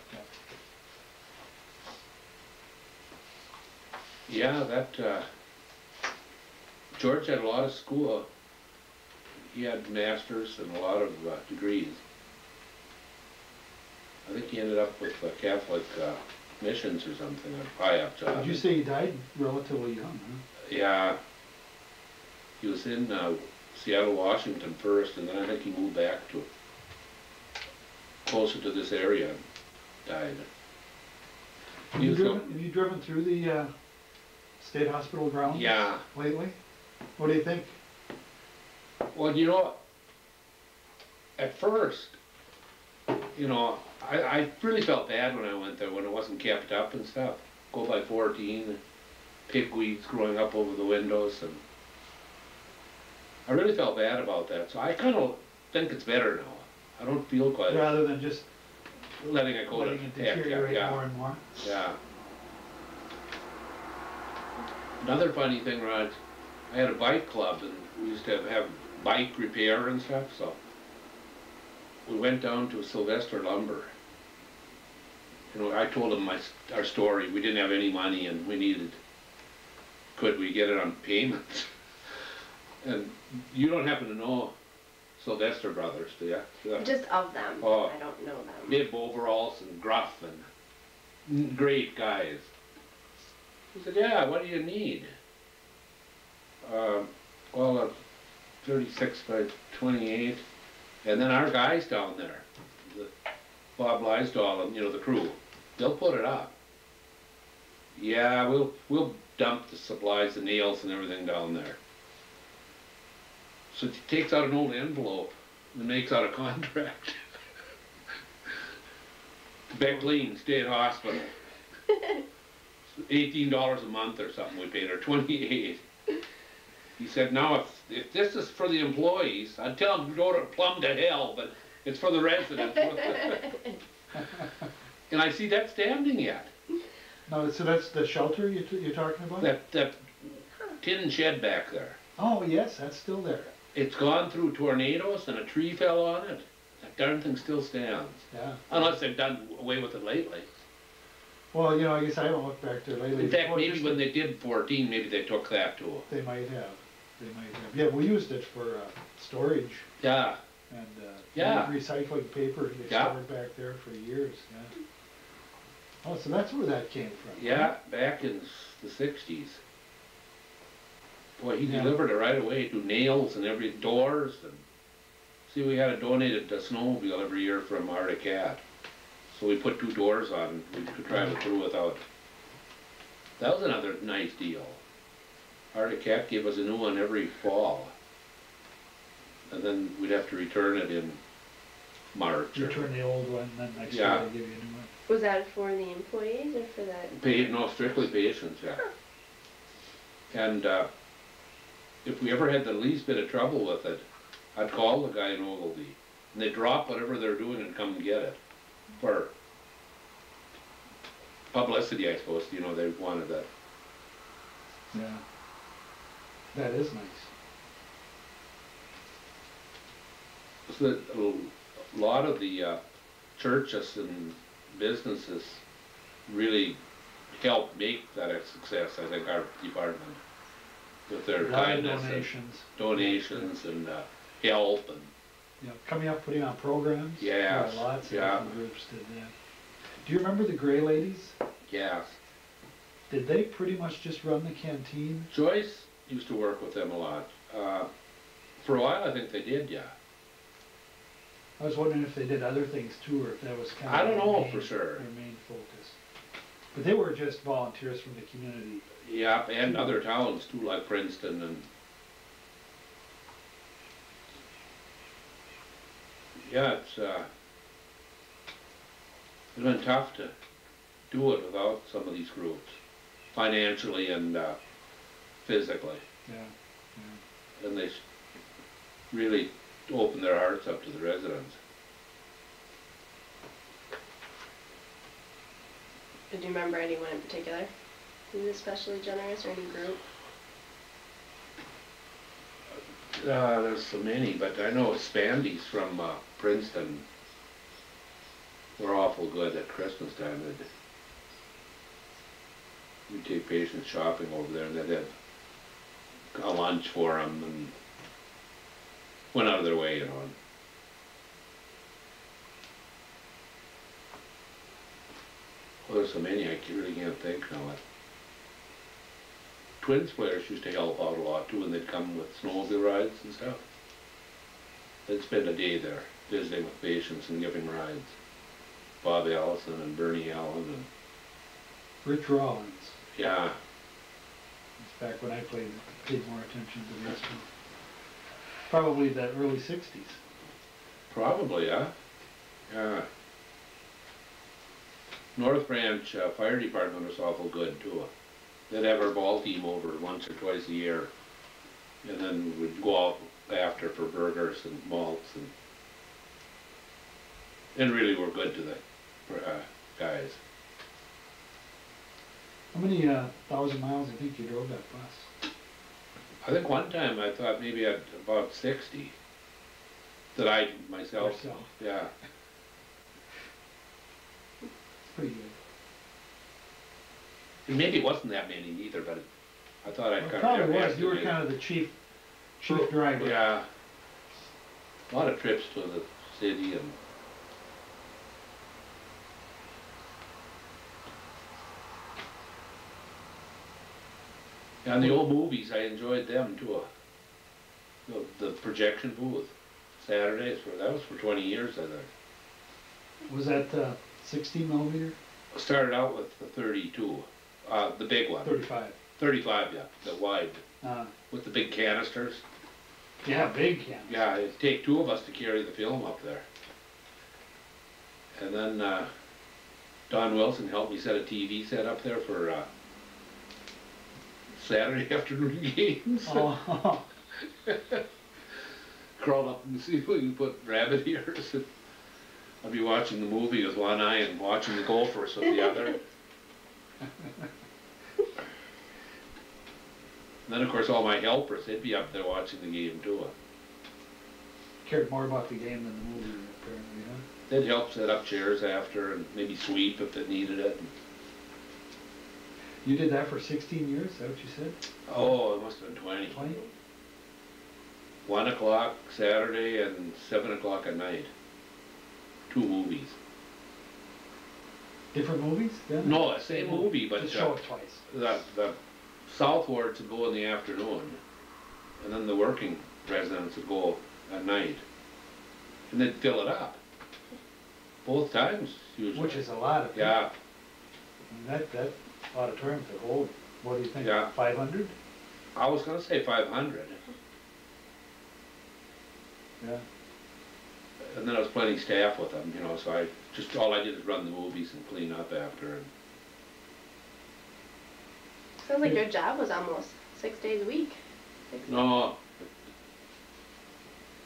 Speaker 2: Yeah, that, George had a lot of school. He had masters and a lot of degrees. I think he ended up with Catholic missions or something, a high up job.
Speaker 3: Did you say he died relatively young, huh?
Speaker 2: Yeah. He was in Seattle, Washington first, and then I think he moved back to closer to this area and died.
Speaker 3: Have
Speaker 2: He
Speaker 3: you
Speaker 2: was
Speaker 3: driven through the state hospital grounds
Speaker 2: Yeah.
Speaker 3: lately? What do you think?
Speaker 2: Well, you know, at first, you know, I really felt bad when I went there, when it wasn't kept up and stuff. Go by 14, pigweeds growing up over the windows, and I really felt bad about that. So I kind of think it's better now. I don't feel quite
Speaker 3: Rather than just
Speaker 2: letting it go
Speaker 3: letting
Speaker 2: to
Speaker 3: it
Speaker 2: heck,
Speaker 3: deteriorate
Speaker 2: yeah,
Speaker 3: more and more?
Speaker 2: yeah. Another funny thing, Raj, I had a bike club and we used to have bike repair and stuff, so we went down to Sylvester Lumber. You know, I told them our story. We didn't have any money and we needed, could we get it on payments? And you don't happen to know Sylvester Brothers, do you? Yeah.
Speaker 1: Just of them.
Speaker 2: Oh.
Speaker 1: I don't know them.
Speaker 2: Bib overalls and gruff and great guys. He said, yeah, what do you need? Well, a 36 by 28, and then our guys down there, the Bob Lysdahl and, you know, the crew, they'll put it up. Yeah, we'll dump the supplies, the nails and everything down there. So he takes out an old envelope and makes out a contract. Becklin State Hospital. $18 a month or something we paid, or 28. He said, now if this is for the employees, I'd tell them to go to plumb to hell, but it's for the residents. And I see that standing yet.
Speaker 3: No, so that's the shelter you're talking about?
Speaker 2: That tin shed back there.
Speaker 3: Oh, yes, that's still there.
Speaker 2: It's gone through tornadoes and a tree fell on it. That darn thing still stands.
Speaker 3: Yeah.
Speaker 2: Unless they've done away with it lately.
Speaker 3: Well, you know, I guess I haven't looked back there lately.
Speaker 2: In fact,
Speaker 3: Well,
Speaker 2: maybe when they did 14, maybe they took that too.
Speaker 3: They might have. They might have. Yeah, we used it for storage
Speaker 2: Yeah.
Speaker 3: and
Speaker 2: Yeah.
Speaker 3: recycling paper. They
Speaker 2: Yeah.
Speaker 3: stored back there for years. Yeah. Oh, so that's where that came from.
Speaker 2: Yeah, back in the 60s. Boy, he
Speaker 3: Yeah.
Speaker 2: delivered it right away, do nails and every doors. And see, we had it donated to snowmobile every year from Arctic Cat. So we put 2 doors on, we could travel through without. That was another nice deal. Arctic Cat gave us a new one every fall. And then we'd have to return it in March.
Speaker 3: Return the old one, and then next
Speaker 2: Yeah.
Speaker 3: year they give you a new one.
Speaker 1: Was that for the employees or for the?
Speaker 2: No, strictly patients, yeah. And if we ever had the least bit of trouble with it, I'd call the guy in Ogilvie, and they'd drop whatever they're doing and come and get it. For publicity, I suppose, you know, they wanted that.
Speaker 3: Yeah. That is nice.
Speaker 2: So that a lot of the churches and businesses really helped make that a success, I think, our department. With their
Speaker 3: A lot of
Speaker 2: kindness
Speaker 3: donations.
Speaker 2: and help and
Speaker 3: Yeah, coming up, putting on programs.
Speaker 2: Yes,
Speaker 3: Yeah, lots of
Speaker 2: yeah.
Speaker 3: different groups did that. Do you remember the Gray Ladies?
Speaker 2: gas.
Speaker 3: Did they pretty much just run the canteen?
Speaker 2: Joyce used to work with them a lot. For a while, I think they did, yeah.
Speaker 3: I was wondering if they did other things too, or if that was kind of
Speaker 2: I don't know
Speaker 3: their
Speaker 2: for sure.
Speaker 3: their main focus. But they were just volunteers from the community.
Speaker 2: Yeah, and other towns too, like Princeton and. Yeah, it's been tough to do it without some of these groups, financially and physically.
Speaker 3: Yeah, yeah.
Speaker 2: And they really open their hearts up to the residents.
Speaker 1: Do you remember anyone in particular who was especially generous, or any group?
Speaker 2: There's so many, but I know Spandies from Princeton were awful good at Christmas time. We'd take patients shopping over there, and they'd have a lunch for them, and went out of their way, you know. Well, there's so many, I really can't think now. Twins players used to help out a lot too, and they'd come with snowmobile rides and stuff. They'd spend a day there, visiting with patients and giving rides. Bob Allison and Bernie Allen and...
Speaker 3: Rich Rollins.
Speaker 2: Yeah.
Speaker 3: It's back when I paid more attention to this one. Probably the early 60s.
Speaker 2: Probably, yeah. Yeah. North Branch Fire Department was awful good too. They'd have our ball team over once or twice a year, and then we'd go out after for burgers and malts, and really were good to the guys.
Speaker 3: How many 1,000 miles do you think you drove that bus?
Speaker 2: I think one time I thought maybe I'd about 60 that I myself.
Speaker 3: Yourself.
Speaker 2: Yeah.
Speaker 3: It's pretty good.
Speaker 2: And maybe it wasn't that many either, but I thought I'd
Speaker 3: Well,
Speaker 2: kind
Speaker 3: it probably
Speaker 2: of
Speaker 3: was. You were kind of the chief driver.
Speaker 2: Yeah. A lot of trips to the city and. And the old movies, I enjoyed them too. The projection booth, Saturdays, that was for 20 years, I think.
Speaker 3: Was that 16 millimeter?
Speaker 2: Started out with the 32, the big one.
Speaker 3: 35.
Speaker 2: 35, yeah, the wide, with the big canisters.
Speaker 3: Yeah, big canisters.
Speaker 2: Yeah, it'd take two of us to carry the film up there. And then Don Wilson helped me set a TV set up there for Saturday afternoon games.
Speaker 3: Oh.
Speaker 2: Crawled up in the ceiling and put rabbit ears. I'd be watching the movie with one eye and watching the Gophers with the other. And then of course all my helpers, they'd be up there watching the game too.
Speaker 3: Cared more about the game than the movie, apparently, huh?
Speaker 2: They'd help set up chairs after and maybe sweep if they needed it.
Speaker 3: You did that for 16 years, is that what you said?
Speaker 2: Oh, it must have been 20.
Speaker 3: 20?
Speaker 2: 1 o'clock Saturday and 7 o'clock at night. 2 movies.
Speaker 3: Different movies then?
Speaker 2: No, same movie, but
Speaker 3: just show it twice.
Speaker 2: The South Wards would go in the afternoon, and then the working residents would go at night. And they'd fill it up. Both times, usually.
Speaker 3: Which is a lot of people.
Speaker 2: Yeah.
Speaker 3: And that auditorium could hold, what do you think,
Speaker 2: Yeah.
Speaker 3: 500?
Speaker 2: I was going to say 500.
Speaker 3: Yeah.
Speaker 2: And then I was plenty staff with them, you know, so all I did is run the movies and clean up after. And
Speaker 1: Sounds like your job was almost 6 days a week.
Speaker 2: no,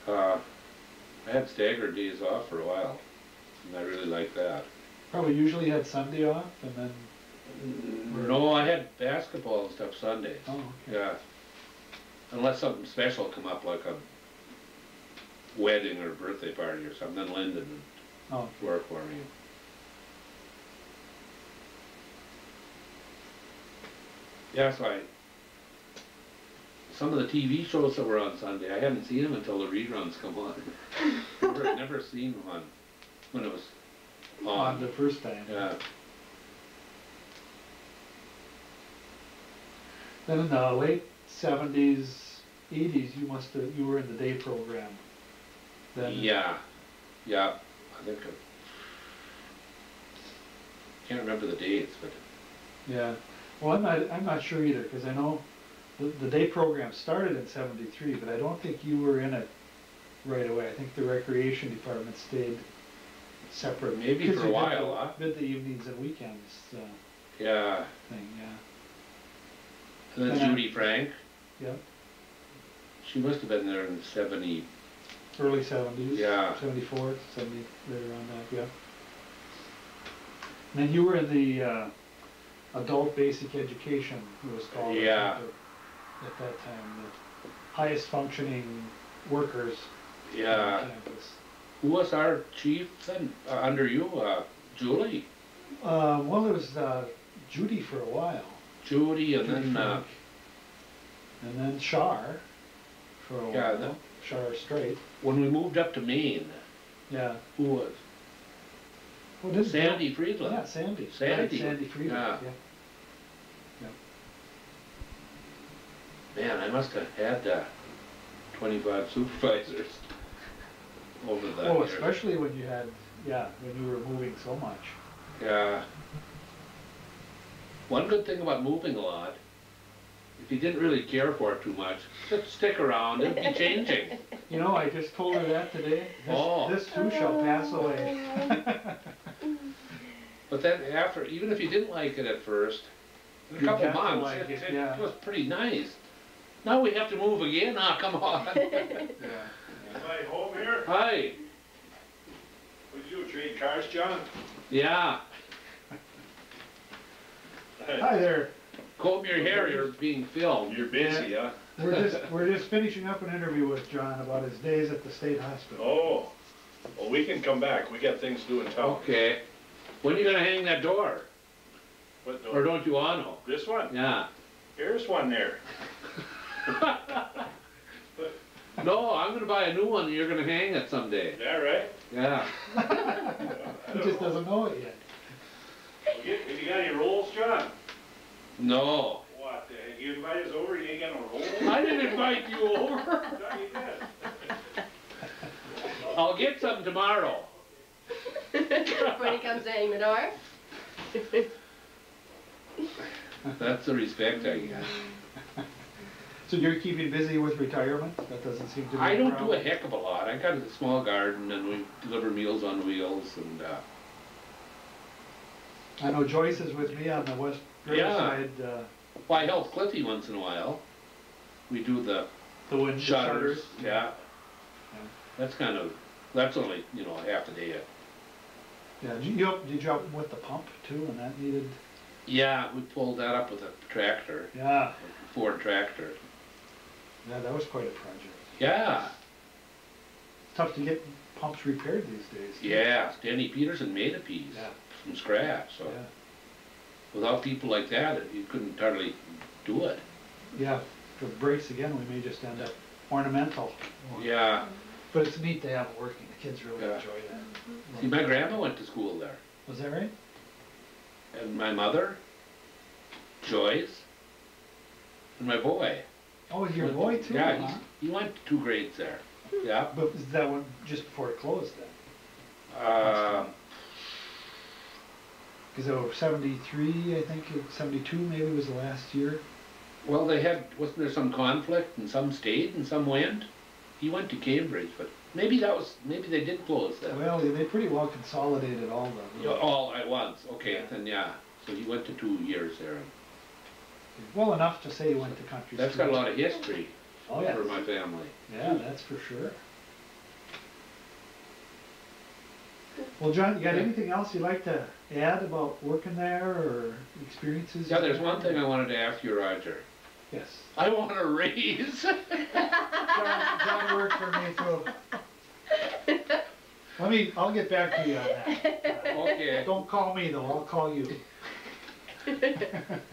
Speaker 2: I had staggered days off for a while, and I really liked that.
Speaker 3: Probably usually had Sunday off and then...
Speaker 2: No, I had basketball and stuff Sundays.
Speaker 3: Oh, okay.
Speaker 2: Yeah. Unless something special come up, like a wedding or birthday party or something, then Lyndon would work for me. Yeah, so some of the TV shows that were on Sunday, I hadn't seen them until the reruns come on. Never seen one when it was on.
Speaker 3: The first time.
Speaker 2: Yeah.
Speaker 3: Then in the late 70s, 80s, you were in the day program. Then
Speaker 2: Yeah. I think can't remember the dates, but
Speaker 3: yeah. Well, I'm not sure either, because I know the day program started in '73, but I don't think you were in it right away. I think the recreation department stayed separate.
Speaker 2: Maybe for a while, huh?
Speaker 3: Did the evenings and weekends
Speaker 2: yeah.
Speaker 3: thing, yeah.
Speaker 2: And then Judy Frank,
Speaker 3: Yeah.
Speaker 2: she must have been there in 70.
Speaker 3: Early 70s.
Speaker 2: Yeah.
Speaker 3: 74, 70, right around that, yeah. And then you were in the adult basic education, it was called.
Speaker 2: Yeah.
Speaker 3: At that time, the highest functioning workers
Speaker 2: Yeah.
Speaker 3: on campus.
Speaker 2: Who was our chief then, under you? Julie?
Speaker 3: Well, it was Judy for a while.
Speaker 2: Judy, and
Speaker 3: Judy
Speaker 2: then,
Speaker 3: Frank. And then Shar for a
Speaker 2: Yeah,
Speaker 3: while. Shar Straight.
Speaker 2: when we moved up to Maine,
Speaker 3: Yeah.
Speaker 2: who was?
Speaker 3: Well, didn't
Speaker 2: Sandy Friedland.
Speaker 3: Yeah, Sandy.
Speaker 2: Sandy.
Speaker 3: Right, Sandy Friedland.
Speaker 2: Yeah.
Speaker 3: Yeah.
Speaker 2: Man, I must have had 25 supervisors over that
Speaker 3: Oh,
Speaker 2: year.
Speaker 3: especially when you had, when you were moving so much.
Speaker 2: Yeah. One good thing about moving a lot, if you didn't really care for it too much, just stick around and be changing.
Speaker 3: You know, I just told her that today. This too shall pass away.
Speaker 2: But then after, even if you didn't like it at first, in a
Speaker 3: You
Speaker 2: couple
Speaker 3: got to
Speaker 2: months,
Speaker 3: like
Speaker 2: it
Speaker 3: yeah.
Speaker 2: was pretty nice. Now we have to move again? Ah, come on.
Speaker 4: Hi, home here?
Speaker 2: Hi.
Speaker 4: Would you trade cars, John?
Speaker 2: Yeah.
Speaker 3: Hi there.
Speaker 2: Comb your hair, you're being filmed.
Speaker 4: You're busy, huh?
Speaker 3: We're just finishing up an interview with John about his days at the state hospital.
Speaker 4: Oh, well, we can come back. We got things to do in town.
Speaker 2: Okay. When are you gonna hang that door?
Speaker 4: What,
Speaker 2: Or don't you want to?
Speaker 4: this one?
Speaker 2: Yeah.
Speaker 4: Here's one there.
Speaker 2: No, I'm gonna buy a new one and you're gonna hang it someday.
Speaker 4: Yeah, right?
Speaker 2: Yeah.
Speaker 3: He just doesn't know it yet.
Speaker 4: Have you got any rolls, John?
Speaker 2: No.
Speaker 4: What, you invite us
Speaker 2: invite you over. I'll get some tomorrow.
Speaker 1: When he comes to hang the door.
Speaker 2: That's the respect I get.
Speaker 3: So you're keeping busy with retirement? That doesn't seem to be
Speaker 2: I
Speaker 3: a
Speaker 2: don't do a
Speaker 3: problem.
Speaker 2: heck of a lot. I got a small garden and we deliver Meals on Wheels and
Speaker 3: I know Joyce is with me on the West Riverside,
Speaker 2: well, I help Cliffy once in a while. We do the
Speaker 3: the wind
Speaker 2: shutters, yeah.
Speaker 3: Yeah.
Speaker 2: That's that's only, half a day.
Speaker 3: Yeah, did you help with the pump too, and that needed?
Speaker 2: Yeah, we pulled that up with a tractor,
Speaker 3: Yeah,
Speaker 2: a Ford tractor.
Speaker 3: yeah, that was quite a project.
Speaker 2: Yeah,
Speaker 3: Tough to get pumps repaired these days.
Speaker 2: yeah, Danny Peterson made a piece
Speaker 3: Yeah.
Speaker 2: from scratch, so
Speaker 3: Yeah,
Speaker 2: without people like that, you couldn't hardly do it.
Speaker 3: yeah, if it breaks again, we may just end up ornamental.
Speaker 2: Yeah,
Speaker 3: But it's neat to have it working, the kids really
Speaker 2: Yeah.
Speaker 3: enjoy that.
Speaker 2: see, my grandma went to school there,
Speaker 3: Was that right?
Speaker 2: and my mother, Joyce, and my boy.
Speaker 3: Oh, your boy too,
Speaker 2: Yeah,
Speaker 3: huh?
Speaker 2: he went 2 grades there, yeah.
Speaker 3: But was that one just before it closed then? Because it was 73, I think, 72 maybe was the last year.
Speaker 2: Well, wasn't there some conflict and some stayed and some went? He went to Cambridge, but maybe they did close then.
Speaker 3: Well, they pretty well consolidated all the.
Speaker 2: All at once, okay,
Speaker 3: Yeah.
Speaker 2: then yeah. So he went to 2 years there.
Speaker 3: Well enough to say he went to country
Speaker 2: That's
Speaker 3: school.
Speaker 2: got a lot of history
Speaker 3: Oh, yes.
Speaker 2: for my family.
Speaker 3: Yeah, that's for sure. Well, John, you got anything else you'd like to add about working there or experiences?
Speaker 2: Yeah, there's one thing I wanted to ask you, Roger.
Speaker 3: Yes.
Speaker 2: I want a raise.
Speaker 3: John worked for me too. I'll get back to you on that.
Speaker 2: Okay.
Speaker 3: Don't call me though, I'll call you.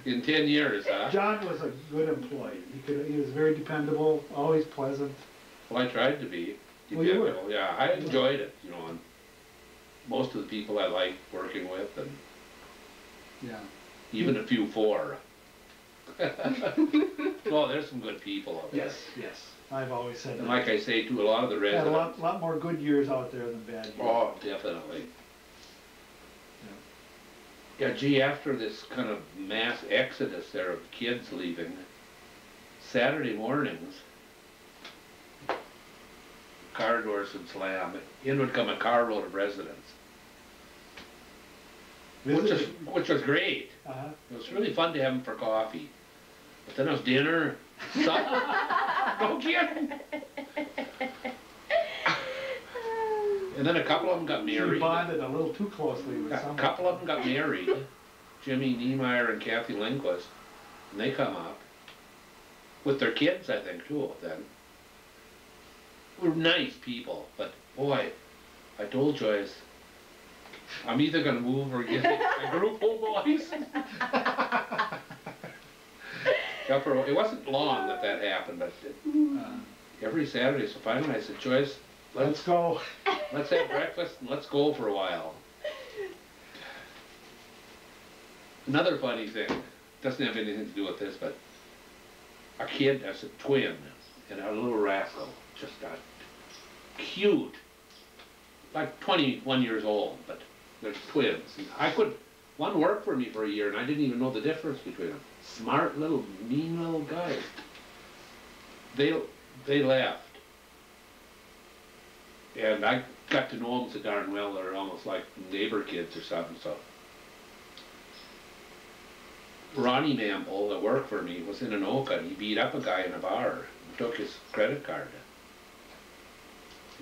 Speaker 2: In 10 years, huh?
Speaker 3: John was a good employee. He was very dependable, always pleasant.
Speaker 2: Well, I tried to be.
Speaker 3: Well, you were.
Speaker 2: Dependable. Yeah, I enjoyed it, and most of the people I liked working with, and
Speaker 3: Yeah.
Speaker 2: even a few for. Well, there's some good people out there.
Speaker 3: Yes, yes. I've always said
Speaker 2: And
Speaker 3: that.
Speaker 2: like I say to a lot of the
Speaker 3: Had a
Speaker 2: residents.
Speaker 3: lot more good years out there than bad years.
Speaker 2: Oh, definitely. Yeah, gee, after this kind of mass exodus there of kids leaving, Saturday mornings, car doors would slam, in would come a carload of residents, which was great.
Speaker 3: Uh-huh.
Speaker 2: It was really fun to have them for coffee. But then it was dinner, supper. No kidding. And then a couple of them got
Speaker 3: You
Speaker 2: married.
Speaker 3: bonded a little too closely with
Speaker 2: A
Speaker 3: someone.
Speaker 2: couple of them got married, Jimmy Niemeyer and Kathy Lindquist, and they come up with their kids, I think, too, then. We're nice people, but boy, I told Joyce, I'm either gonna move or get a group of boys. It wasn't long that happened, but every Saturday, so finally I said, Joyce,
Speaker 3: Let's go.
Speaker 2: let's have breakfast and let's go for a while. Another funny thing, doesn't have anything to do with this, but a kid, that's a twin, and a little rascal, just got cute, like 21 years old, but they're twins. And one worked for me for a year, and I didn't even know the difference between them. Smart little, mean little guys. They left. And I got to know them so darn well, they're almost like neighbor kids or something, so. Ronnie Mample, that worked for me, was in Anoka, and he beat up a guy in a bar, and took his credit card.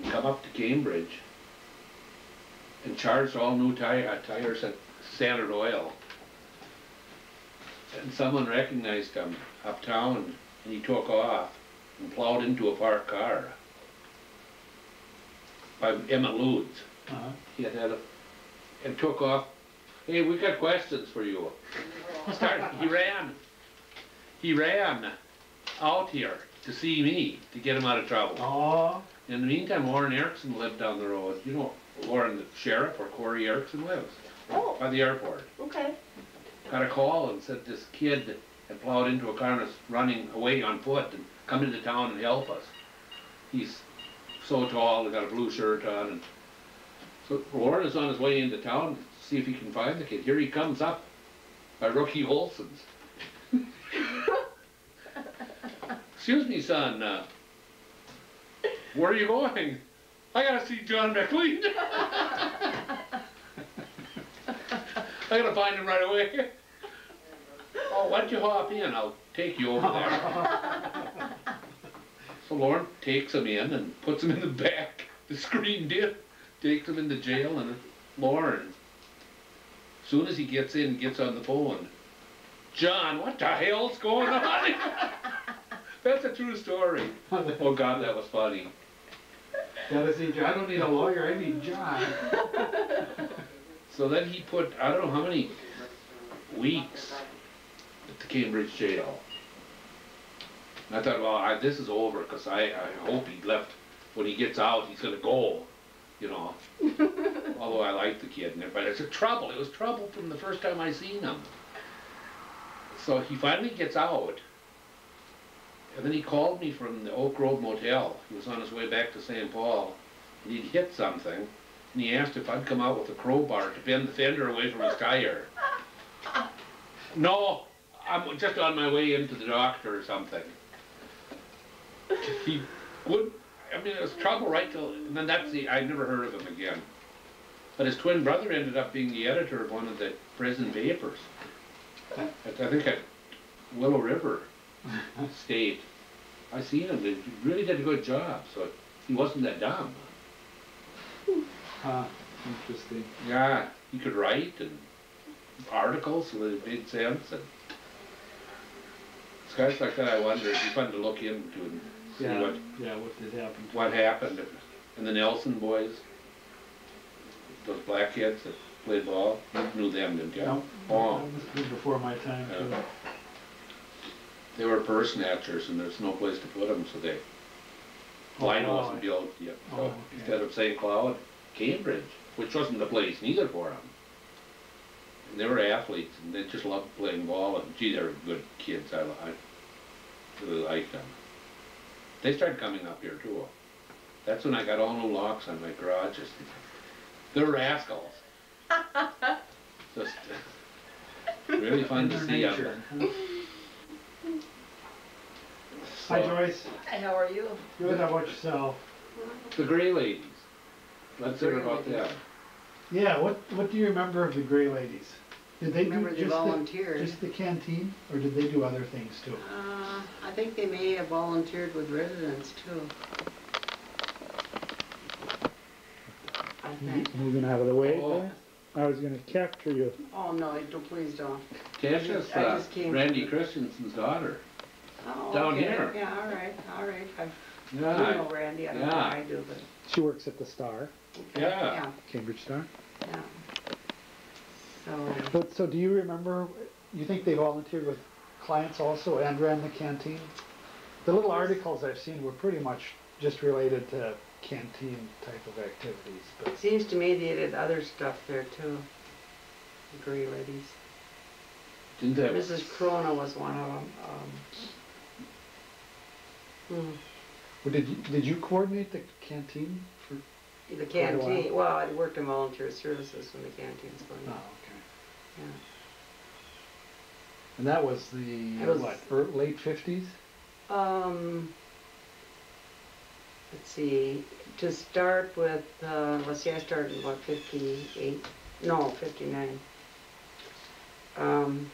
Speaker 2: And come up to Cambridge, and charged all new tires at Standard Oil. And someone recognized him uptown, and he took off, and plowed into a parked car. By Emmett Ludes.
Speaker 3: Uh-huh.
Speaker 2: He and took off. Hey, we got questions for you. He ran out here to see me, to get him out of trouble.
Speaker 3: Oh,
Speaker 2: In the meantime, Warren Erickson lived down the road. You know Warren, the sheriff, where Corey Erickson lives,
Speaker 1: Oh,
Speaker 2: by the airport.
Speaker 1: okay.
Speaker 2: Got a call and said this kid had plowed into a car and was running away on foot and come into town and help us. He's so tall, he got a blue shirt on, and so Warren is on his way into town to see if he can find the kid. Here he comes up by Rookie Olson's. Excuse me, son, where are you going? I gotta see John Becklin. I gotta find him right away. Oh, why don't you hop in? I'll take you over there. So Lauren takes him in and puts him in the back. The screen did. Takes him into jail, and Lauren, as soon as he gets in, gets on the phone. John, what the hell's going on? That's a true story. Oh God, that was funny.
Speaker 3: Gotta see John. I don't need a lawyer, I need John.
Speaker 2: So then he put, I don't know how many weeks at the Cambridge jail. And I thought, well, this is over, because I hope he left, when he gets out, he's going to go, you know. Although I like the kid, but it's trouble. It was trouble from the first time I seen him. So he finally gets out, and then he called me from the Oak Grove Motel. He was on his way back to St. Paul, and he'd hit something, and he asked if I'd come out with a crowbar to bend the fender away from his tire. No, I'm just on my way into the doctor or something. He would, I mean, it was trouble right till, and then I never heard of him again. But his twin brother ended up being the editor of one of the prison papers. I think at Willow River State. I seen him, he really did a good job, so he wasn't that dumb.
Speaker 3: Interesting.
Speaker 2: Yeah, he could write, and articles, so that it made sense. And it's guys like that I wonder, it'd be fun to look into and see what
Speaker 3: did happen to
Speaker 2: what happened. And the Nelson boys, those black kids that played ball, you knew them, didn't you?
Speaker 3: No,
Speaker 2: Oh.
Speaker 3: that must be before my time too.
Speaker 2: They were purse snatchers, and there's no place to put them, so they, line wasn't built yet. So instead of St. Cloud, Cambridge, which wasn't the place neither for them. And they were athletes, and they just loved playing ball, and gee, they were good kids. I really liked them. They started coming up here too. That's when I got all new locks on my garages. They're rascals. Just really fun to see them.
Speaker 3: Hi Joyce.
Speaker 1: Hi, how are you?
Speaker 3: Good, how about yourself?
Speaker 2: The Gray Ladies. Let's hear about that.
Speaker 3: Yeah, what do you remember of the Gray Ladies? Did they
Speaker 5: Remember
Speaker 3: do
Speaker 5: they volunteered.
Speaker 3: just the canteen, or did they do other things too?
Speaker 5: I think they may have volunteered with residents too. I think.
Speaker 3: Moving out of the way
Speaker 2: Oh.
Speaker 3: there? I was gonna capture you.
Speaker 5: Oh, no, please don't.
Speaker 2: Tasha's
Speaker 5: I just came
Speaker 2: Randy
Speaker 5: from-
Speaker 2: Christensen's daughter.
Speaker 5: Oh,
Speaker 2: Down
Speaker 5: okay.
Speaker 2: here.
Speaker 5: Yeah, all right. I do
Speaker 2: Yeah.
Speaker 5: know Randy, I don't know
Speaker 2: Yeah.
Speaker 5: I do, but.
Speaker 3: She works at the Star,
Speaker 5: Okay,
Speaker 2: Yeah.
Speaker 3: Cambridge Star.
Speaker 5: Yeah. So,
Speaker 3: So do you remember, you think they volunteered with clients also and ran the canteen? The little articles I've seen were pretty much just related to canteen type of activities,
Speaker 5: it
Speaker 3: but
Speaker 5: seems to me they did other stuff there too. The Gray Ladies.
Speaker 2: Didn't that?
Speaker 5: Mrs. Corona was one of them.
Speaker 3: well, did you coordinate the canteen for,
Speaker 5: The
Speaker 3: Quite a while.
Speaker 5: canteen, well, I worked in volunteer services when the canteen's going
Speaker 3: oh,
Speaker 5: on.
Speaker 3: okay.
Speaker 5: Yeah.
Speaker 3: And that was the,
Speaker 5: It was-
Speaker 3: late 50s?
Speaker 5: Let's see, to start with, let's see, I started in about 58, no, 59. And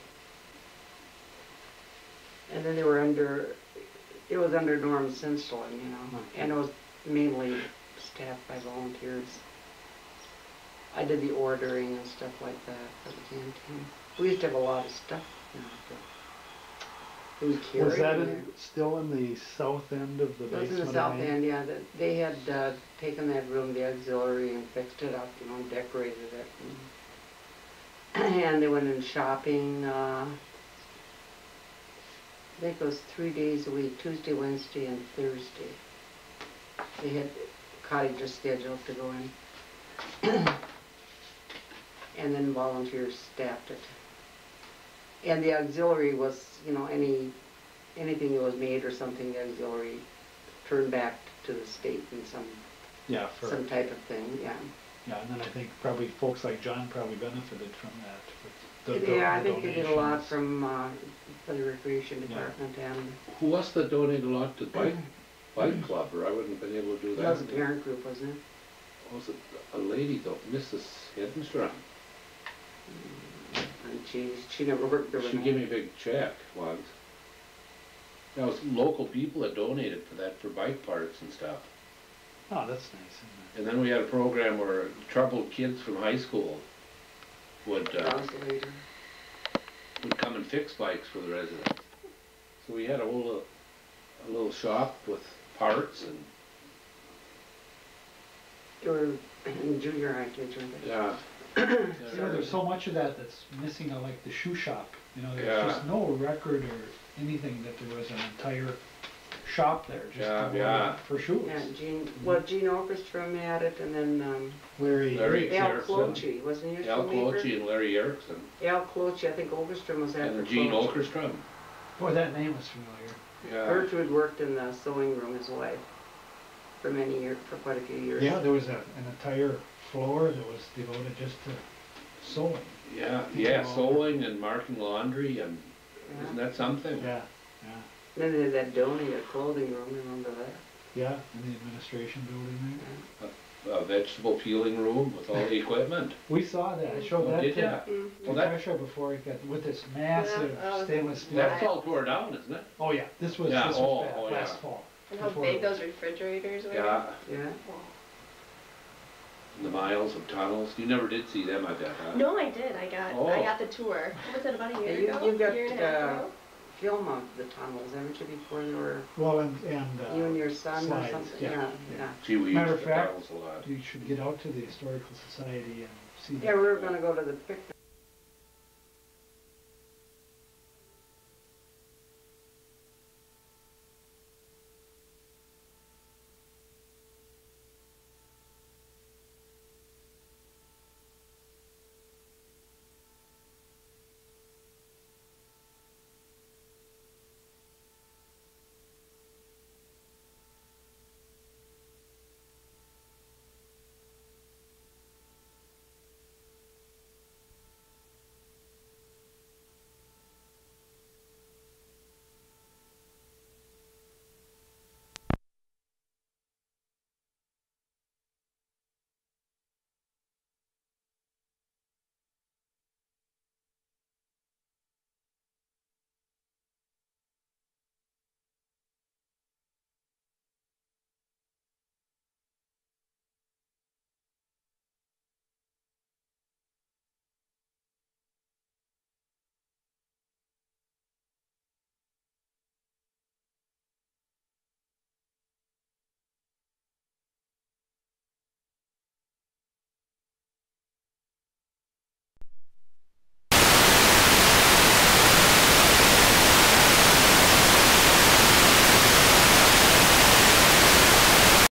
Speaker 5: then they were it was under Norm Sinstlen, you know,
Speaker 3: Okay.
Speaker 5: and it was mainly staffed by volunteers. I did the ordering and stuff like that for the canteen. We used to have a lot of stuff, you know, we carried.
Speaker 3: Was that
Speaker 5: in there.
Speaker 3: still in the south end of the
Speaker 5: It was
Speaker 3: basement?
Speaker 5: in the south end, yeah. They had taken that room, the auxiliary, and fixed it up, you know, decorated it. And they went in shopping, I think it was 3 days a week, Tuesday, Wednesday, and Thursday. They had cottages scheduled to go in. And then volunteers staffed it. And the auxiliary was, you know, anything that was made or something, the auxiliary turned back to the state in
Speaker 3: Yeah,
Speaker 5: some type of thing, yeah.
Speaker 3: yeah, and then I think probably folks like John probably benefited from that. with
Speaker 5: Yeah, I
Speaker 3: the
Speaker 5: think they did a lot
Speaker 3: donations.
Speaker 5: from, for the recreation
Speaker 3: Yeah.
Speaker 5: department and
Speaker 2: Who was that donated a lot to bike club, or I wouldn't have been able to do that.
Speaker 5: that was a parent group, wasn't it?
Speaker 2: Was it a lady though, Mrs. Heddenstrom?
Speaker 5: And she never worked there.
Speaker 2: She gave me a big check once. That was local people that donated for that, for bike parts and stuff.
Speaker 3: Oh, that's nice, isn't
Speaker 2: And then we had a program where troubled kids from high school would
Speaker 5: That was the lady.
Speaker 2: come and fix bikes for the residents. So we had a little shop with parts and
Speaker 5: They were in junior high kids, weren't they?
Speaker 2: yeah.
Speaker 3: it? You know, there's so much of that that's missing, like the shoe shop. You know, there's
Speaker 2: Yeah.
Speaker 3: just no record or anything that there was an entire shop there just
Speaker 2: Yeah,
Speaker 3: devoted
Speaker 2: yeah.
Speaker 3: for shoes.
Speaker 5: Yeah, Gene Orchestrom had it, and then,
Speaker 2: Larry
Speaker 5: Al
Speaker 2: Erickson.
Speaker 5: Cloche, wasn't he a
Speaker 2: Al
Speaker 5: shoemaker?
Speaker 2: Cloche and Larry Erickson.
Speaker 5: Al Cloche, I think Orchestrom was at the
Speaker 2: And Gene
Speaker 5: Cloche.
Speaker 2: Okerstrom.
Speaker 3: Boy, that name is familiar.
Speaker 2: Yeah.
Speaker 5: Gertrude worked in the sewing room, his wife, for many years, for quite a few years.
Speaker 3: Yeah, there was an entire floor that was devoted just to sewing.
Speaker 2: Yeah, yeah, sewing and marking laundry and,
Speaker 5: Yeah.
Speaker 2: isn't that something?
Speaker 3: Yeah, yeah,
Speaker 5: Then they had that donated clothing room, remember that?
Speaker 3: yeah, in the administration building there.
Speaker 2: A vegetable peeling room with all the equipment.
Speaker 3: We saw that, I showed
Speaker 2: Oh,
Speaker 3: that
Speaker 2: did
Speaker 3: to
Speaker 2: ya?
Speaker 1: Mm.
Speaker 2: Well, that-
Speaker 3: Natasha before it got, with this massive
Speaker 1: Yeah, oh,
Speaker 3: stainless steel.
Speaker 2: That's all tore down, isn't it?
Speaker 3: Oh, yeah, this was,
Speaker 2: Yeah,
Speaker 3: this
Speaker 2: oh,
Speaker 3: was bad,
Speaker 2: oh,
Speaker 3: last
Speaker 2: yeah.
Speaker 3: fall.
Speaker 1: And how
Speaker 3: before
Speaker 1: big
Speaker 3: it-
Speaker 1: those refrigerators were?
Speaker 2: Yeah,
Speaker 5: Yeah.
Speaker 2: and the miles of tunnels. You never did see them, I bet, huh?
Speaker 1: No, I did. I
Speaker 2: Oh.
Speaker 1: got the tour. What was it, about a
Speaker 5: Yeah,
Speaker 1: year ago?
Speaker 5: you got,
Speaker 1: year and a half ago?
Speaker 5: film of the tunnels, haven't you, before you were,
Speaker 3: Well,
Speaker 5: you and your son or
Speaker 3: slides,
Speaker 5: something?
Speaker 3: yeah,
Speaker 5: Yeah,
Speaker 3: yeah.
Speaker 5: yeah.
Speaker 2: Gee, we
Speaker 3: Matter
Speaker 2: used
Speaker 3: of
Speaker 2: the
Speaker 3: fact,
Speaker 2: tunnels a lot.
Speaker 3: you should get out to the Historical Society and see that.
Speaker 5: Yeah, we were gonna go to the picnic